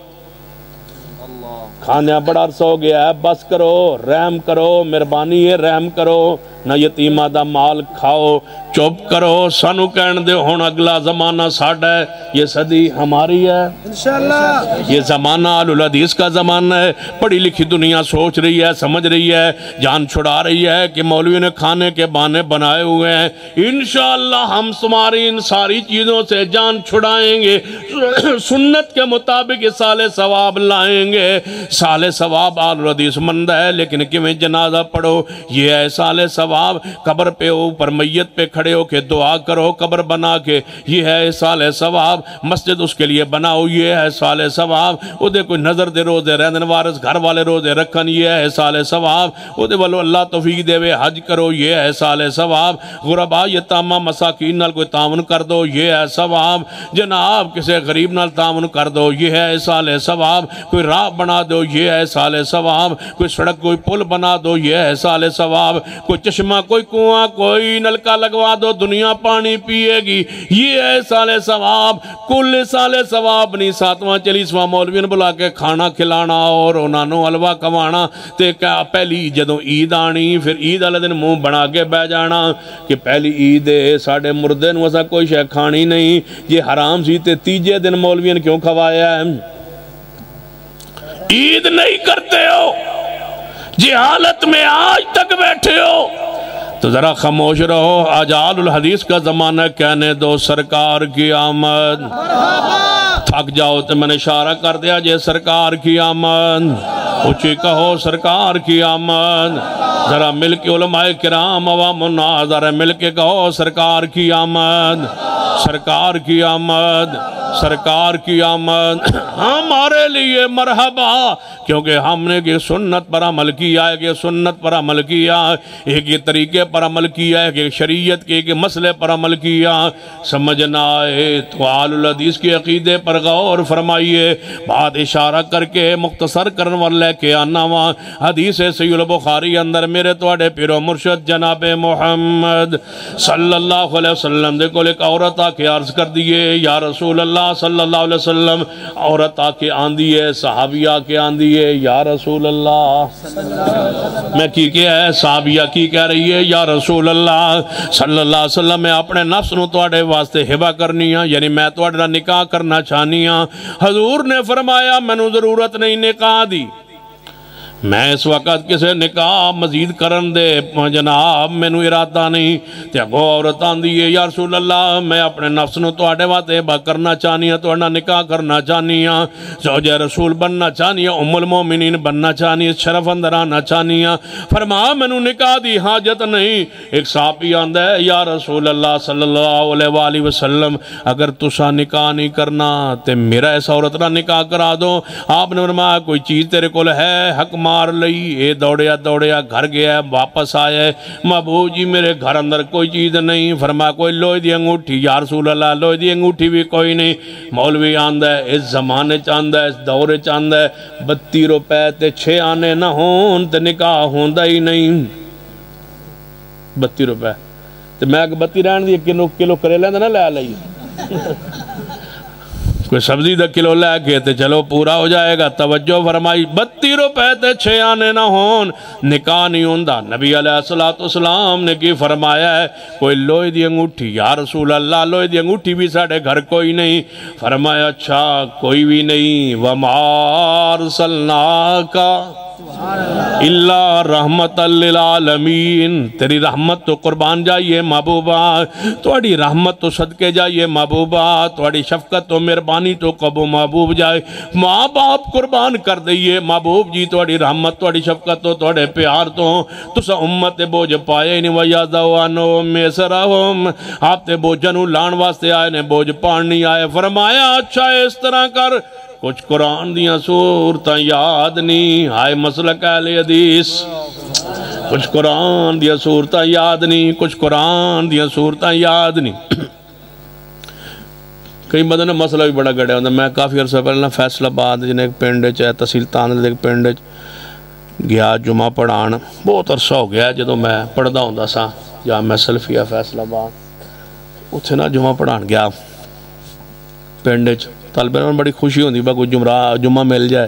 کھانے بڑا عرصہ ہو گیا ہے، بس کرو، رحم کرو، مہربانی ہے رحم کرو، نہ یتیمہ دا مال کھاؤ، چپ کرو، سانو کہن دے ہون اگلا زمانہ ساڑھا ہے، یہ صدی ہماری ہے انشاءاللہ، یہ زمانہ آل الحدیث کا زمانہ ہے۔ پڑھی لکھی دنیا سوچ رہی ہے، سمجھ رہی ہے، جان چھڑا رہی ہے کہ مولوی نے کھانے کے بانے بنائے ہوئے ہیں۔ انشاءاللہ ہم تمہاری ان ساری چیزوں سے جان چھڑائیں گے، سنت کے مطابق سال ثواب لائیں گے۔ سال ثواب آل الحدیث مند ہے، لیکن کیویں جنازہ پڑھو، یہ ہے سال ثواب۔ قبر پہ اوپر میت پہ کھڑے ہو کے دعا کرو، قبر بنا کے، یہ ہے سال ثواب۔ مسجد اس کے لیے بناؤ، یہ ہے سال ثواب۔ او دے کوئی نظر دے روزے رہندن وارث گھر والے روزے رکھن، یہ ہے سال ثواب۔ او دے والو اللہ توفیق دے وے حج کرو، یہ ہے سال ثواب۔ غربا یتامہ مساکین نال کوئی تعاون کر دو، یہ ہے ثواب۔ جناب کسی غریب نال تعاون کر دو، یہ ہے سال ثواب۔ کوئی راہ بنا دو، یہ ہے سال ثواب۔ کوئی سڑک کوئی پل بنا دو، یہ ہے سال ثواب۔ کوئی چشمہ کوئی کنواں کوئی نلکا لگوا دو، دنیا پانی پیے گی، یہ ہے سال ثواب۔ کل سال ثواب نہیں، 7واں 40واں مولوی نے بلا کے کھانا کھلانا اور انہاں نو حلوہ کھوانا، تے پہلی جدوں عید آنی پھر عید والے دن منہ بنا کے بہ جانا کہ پہلی عید ہے ساڈے مردے نو اساں کوئی شے کھانی نہیں، یہ حرام سی تے تیجے دن مولوی نے کیوں کھوایا ہے؟ عید نہیں کرتے ہو، جی حالت میں آج تک بیٹھے ہو تو ذرا خاموش رہو۔ آج آل الحدیث کا زمانہ، کہنے دو سرکار کی آمد۔ تھک جاؤ تو میں نے اشارہ کر دیا جے سرکار کی آمد، اچھی کہو سرکار کی آمد۔ ذرا مل کے علماء کرام عوام الناس ذرا مل کے کہو سرکار کی آمد، سرکار کی آمد، سرکار کی آمد۔ ہمارے لیے مرحبا، کیونکہ ہم نے کہ سنت پر عمل کیا ہے، کہ سنت پر عمل کیا، ایک یہ طریقے پر عمل کیا ہے، کہ شریعت کے ایک مسئلے پر عمل کیا۔ سمجھنا ہے تو آل الحدیث کے عقیدے پر غور فرمائیے۔ بات اشارہ کر کے مختصر کرن ور لے کے آنا وہاں حدیث صحیح البخاری اندر میرے توڑے پیر و مرشد جناب محمد صلی اللہ علیہ وسلم دے کو ایک عورت آ کے عرض کر دیئے، یا رسول اللہ صلی اللہ علیہ وسلم۔ عورت آ کے آن دیئے، صحابی آ کے آن دیئے، یا رسول اللہ۔ میں کی کیا ہے؟ صحابیہ کی کہہ رہی ہے، یا رسول اللہ صلی اللہ علیہ وسلم، میں اپنے نفس نو توڑے واسطے ہبہ کرنی ہاں، یعنی میں توڑے نکاح کرنا چاہنی ہاں۔ حضور نے فرمایا میں نو ضرورت نہیں نکاح دی، میں اس وقت کسے نکاح مزید کرن دے جناب میں نو ارادہ نہیں۔ تے اگو عورت آن دیئے، یا رسول اللہ میں اپنے نفس نو توڑے واسطے ہبہ کرنا چاہنی ہاں، توڑنا نکاح کرنا چاہنی ہاں، زوجہ رسول بننا چاہنی ہاں، ام المومنین بننا چاہنی ہاں، شرف اندر آنا چاہنی ہاں۔ فرمایا میں نو نکاح دی حاجت نہیں۔ ایک صحابی آندہ ہے، یا رسول اللہ صلی اللہ علیہ وآلہ وسلم، اگر تسا نکاح نہیں کرنا تے میرا ایسا عورت نہ نکاح کرا دو۔ آپ نے فرمایا کوئی چیز تیرے کول ہے؟ حق مار لئی۔ اے دوڑیا دوڑیا گھر گیا، واپس آیا، محبوب جی میرے گھر اندر کوئی چیز نہیں۔ فرمایا کوئی لوہے دی انگوٹھی؟ یا رسول اللہ لوہے دی انگوٹھی بھی کوئی نہیں۔ مولوی آندہ ہے، اس زمانے چاندہ ہے، اس دور چاندہ ہے، 32 روپے تے 6 آنے نہ ہون تے نکاح ہوندہ ہی نہیں۔ 32 روپے تے میں اگر 32 رہن دی کلو کریلے نہ لے لئی، کوئی سبزی دا کلو لے کے تے چلو پورا ہو جائے گا۔ توجہ فرمائی، 32 روپے تے 6 آنے نہ ہون نکاح نہیں ہوندہ۔ نبی علیہ السلام نے کی فرمایا ہے، کوئی لوہے دی انگوٹھی؟ یا رسول اللہ لوہے دی انگوٹھی بھی ساڑھے گھر کوئی نہیں۔ فرمایا اچھا کوئی بھی نہیں۔ وَمَا أَرْسَلْنَاكَ الا رحمت للعالمین، تیری رحمت تو قربان جائیے محبوبہ، توڑی رحمت تو صدقے جائیے محبوبہ، توڑی شفقت تو مہربانی تو قبو محبوب جائے، ماں باپ قربان کر دئیے محبوب جی، توڑی رحمت توڑی شفقت تو توڑے پیار تو تسا امت بوجھ پائے نہیں ویادوانو میسرہم، آپ تے بوجھنو لان واسطے آئے نے بوجھ پان نہیں آئے، فرمایا اچھا اس طرح کر کچھ قرآن دیاں صورتاں یاد نہیں، آئے مسلک اہل حدیث، کچھ قرآن دیاں صورتاں یاد نہیں، کچھ قرآن دیاں صورتاں یاد نہیں۔ کئی بدن مسئلہ بھی بڑا گڑیا ہوتا، میں کافی عرصہ پہلے فیصلہ آباد جنہیں ایک پنڈ چاہے تحصیل تاندل ایک پنڈ گیا جمعہ پڑھان، بہت عرصہ ہو گیا جدو میں پڑھدا ہوندا سا یا میں سلفیہ فیصلہ آباد اتھے نا جمعہ پڑھان گیا پنڈ طالب علم بڑی خوشی ہوندی با کوئی جمعہ مل جائے،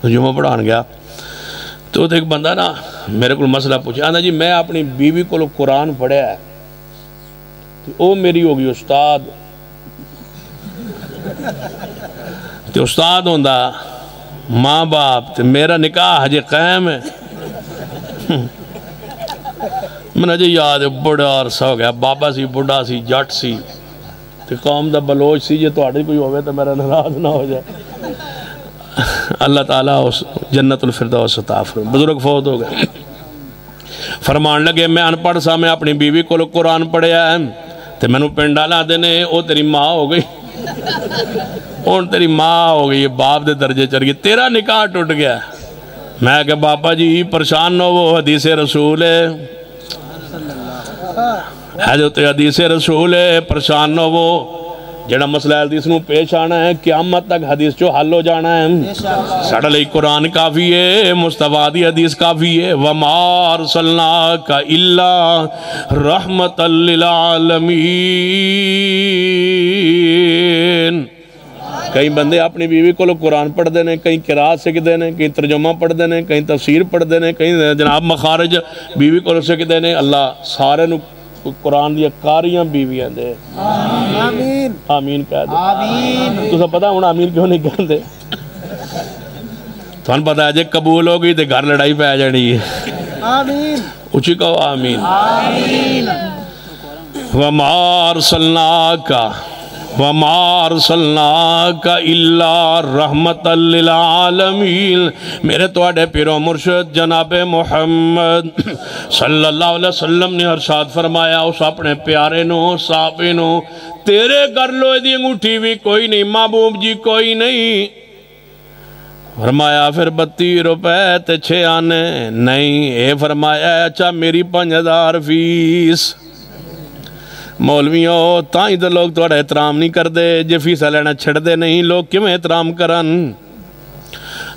جمعہ پڑھان گیا تو ایک بندہ نا میرے کو مسئلہ پوچھا، آندا جی میں اپنی بیوی کو قرآن پڑھیا ہے وہ میری ہوگی استاد، تو استاد ہوندہ ماں باپ تے میرا نکاح ہجے قائم ہے۔ میں نے جی یاد ہے بڑا عرصہ ہو گیا، بابا سی بڑا سی جٹ سی تے قوم دا بلوچ سی، جے تواڈے کوئی ہوئے تو میرا ناراض نہ ہو جائے۔ اللہ تعالیٰ جنت الفردوس عطا فرمائے۔ بزرگ فوت ہو گئے، فرمان لگے میں ان پڑھ سا میں اپنی بیوی کو قرآن پڑھیا ہے تے میں نو پنڈ ڈالا دینے او تیری ماں ہو گئی، اون تیری ماں ہو گئی، باپ دے درجے چڑھ گئی، تیرا نکاح ٹوٹ گیا۔ میں کہ باپا جی پریشان نہ وہ حدیث رسول ہے، حضرت حدیث رسول ہے، پریشان نہ وہ جڑا مسئلہ حدیث نو پیش آنا ہے قیامت تک حدیث جو حل ہو جانا ہے، ساڑھا لئی قرآن کافی ہے، مصطفیٰ دی حدیث کافی ہے، وَمَا أَرْسَلْنَاكَ إِلَّا رَحْمَةً لِّلْعَالَمِينَ۔ کئی بندے اپنی بیوی کو قرآن پڑھ دینے، کہیں قرآت سکھ دینے، کہیں ترجمہ پڑھ دینے، کہیں تفسیر پڑھ دینے، کہیں جناب مخارج بیوی کو سکھ دینے، اللہ سارے نو قرآن دیا کاریاں بیویاں دے، آمین آمین کہہ دے، آمین۔ تو سب پتا ہونا آمین کیوں نہیں کہہ دے؟ تو ہم پتا ہے جے قبول ہو گئی تے گھر لڑائی پہ آ جانی ہے، آمین اچھی کہو آمین۔ آمین۔ وَمَا أَرْسَلْنَاكَ وَمَا أَرْسَلْنَاكَ إِلَّا رَحْمَةً لِّلْعَالَمِينَ۔ میرے توڑے پیرو مرشد جناب محمد صلی اللہ علیہ وسلم نے ارشاد فرمایا اس اپنے پیارے نو صحابے نو، تیرے گھر لوہے دی انگوٹھی بھی کوئی نہیں محبوب جی کوئی نہیں، فرمایا پھر 32 روپے تے 6 آنے نہیں، اے فرمایا اچھا میری 5000 فیس۔ مولویوں تائیں تو لوگ توڑا احترام نہیں کر دے، جے فیسہ لینا چھڑ دے نہیں، لوگ کیوں احترام کرن؟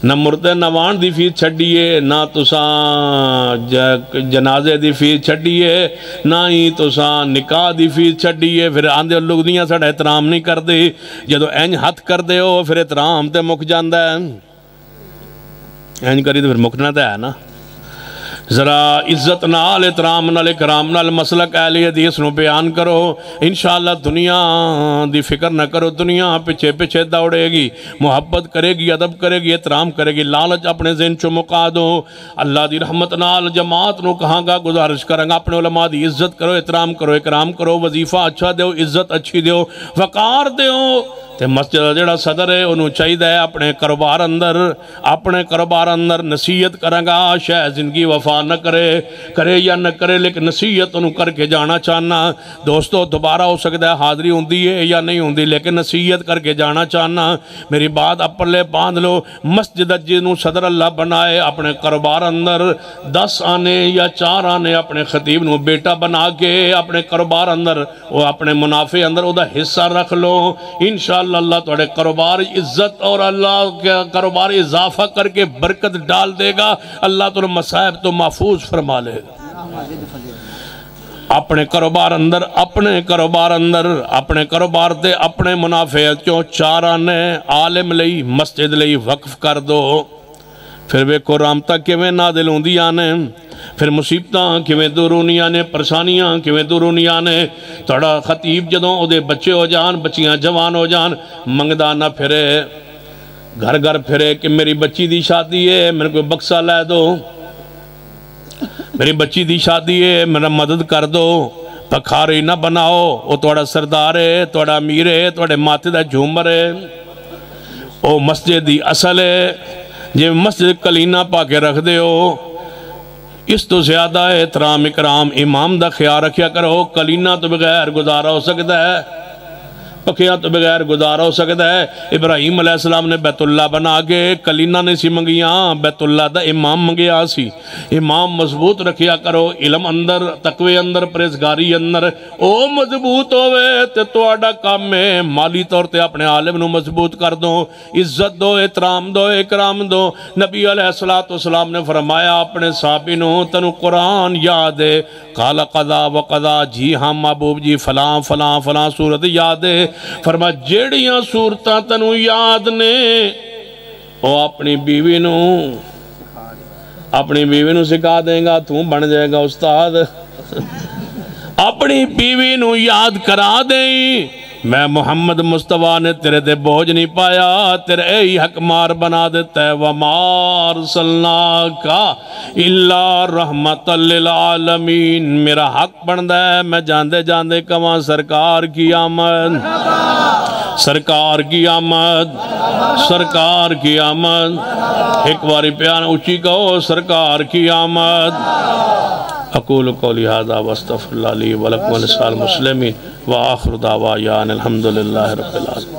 نہ مردے نوان دی فیس چھڑیے، نہ تساں جنازے دی فیس چھڑیے، نہ ہی تساں نکاح دی فیس چھڑیے، پھر آندے لوگ دیاں ساڑا احترام نہیں کر دے، جدو اینج ہاتھ کر دے ہو پھر احترام تے مک جاندہ ہے، اینج کری تو پھر مکنا تے ہے نا۔ ذرا عزت نال احترام نال اکرام نال مسلک اہل حدیث نو بیان کرو، انشاءاللہ دنیا دی فکر نہ کرو، دنیا پیچھے پیچھے دوڑے گی، محبت کرے گی، ادب کرے گی، احترام کرے گی، لالچ اپنے ذہن چو مکا دو۔ اللہ دی رحمت نال جماعت نو کہاں گا گزارش کریں گا اپنے علماء دی عزت کرو، احترام کرو، اکرام کرو، وظیفہ اچھا دیو، عزت اچھی دیو، وقار دیو۔ تے مسجد جڑا صدر ہے انہوں چاہید ہے اپنے کاروبار اندر نصیحت کریں گا، شاید زندگی وفا نہ کرے یا نہ کرے، لیکن نصیحت انہوں کر کے جانا چاہنا۔ دوستو دوبارہ ہو سکتا ہے حاضری ہوندی ہے یا نہیں ہوندی، لیکن نصیحت کر کے جانا چاہنا۔ میری بات اپلے باندھ لو، مسجد جنہوں صدر اللہ بنائے اپنے کاروبار اندر 10 آنے یا 4 آنے اپنے خطیب نو بیٹا بنا کے اپنے کاروبار اندر وہ اپنے منافع اندر وہ دا حصہ رکھ لو، انشاءاللہ اللہ توڑے کاروبار عزت اور اللہ کے کاروبار اضافہ کر کے برکت ڈال دے گا، اللہ تو مصائب تو محفوظ فرما لے گا۔ اپنے کاروبار اندر اپنے کاروبار دے اپنے منافع چوں 4 آنے عالم لئی مسجد لئی وقف کر دو، پھر ویکھو رحمتہ کیویں نازل ہوندی آنے، پھر مصیبتاں کیویں دور ہونی آنے، پریشانیاں کیویں دور ہونی آنے۔ توڑا خطیب جدوں او دے بچے ہو جان، بچیاں جوان ہو جان، منگدا نہ پھرے، گھر گھر پھرے کہ میری بچی دی شادی ہے میرے کوئی بکسا لے دو، میری بچی دی شادی ہے میرا مدد کر دو، پکھاری نہ بناؤ، وہ توڑا سردار ہے، توڑا امیر ہے، توڑے ماتھے دا جھومر ہے، وہ مسجد دی اصل ہے، جی مسجد کلینہ پا کے رکھ دے ہو، اس تو زیادہ احترام اکرام امام دا خیال رکھیا کرو، کلینہ تو بغیر گزارا ہو سکتا ہے، پکھیاں تو بغیر گزارا ہو سکتا ہے۔ ابراہیم علیہ السلام نے بیت اللہ بنا کے کلینہ نے سی منگیاں، بیت اللہ دا امام منگیا سی۔ امام مضبوط رکھیا کرو، علم اندر، تقوی اندر، پریزگاری اندر، او مضبوط ہوئے تے توڑا کام میں مالی طور تے اپنے عالم نو مضبوط کر دو، عزت دو، احترام دو، اکرام دو۔ نبی علیہ السلام نے فرمایا اپنے صحابی نو تنو قرآن یاد ہے، قال قضا و قضا، جی ہاں محبوب جی فلاں فلاں فلاں صورت یاد ہے، فرما جیڑیاں صورتاں تنو یاد نے او اپنی بیوی نو سکھا دیں گا، تو بن جائے گا استاد، اپنی بیوی نو یاد کرا دیں، میں محمد مصطفیٰ نے تیرے دے بوجھ نہیں پایا، تیرے ہی حق مار بنا دیتا ہے، وَمَا أَرْسَلْنَاكَ إِلَّا رَحْمَةً لِلْعَالَمِينَ، میرا حق بندہ ہے، میں جاندے جاندے کہاں سرکار کی آمد، سرکار کی آمد، سرکار کی آمد، ایک باری پیان اچھی کہو سرکار کی آمد۔ اقول قولی ھذا واستغفر اللہ لی ولکم ولسائر المسلمین وآخر دعوانا ان الحمدللہ رب العالمین۔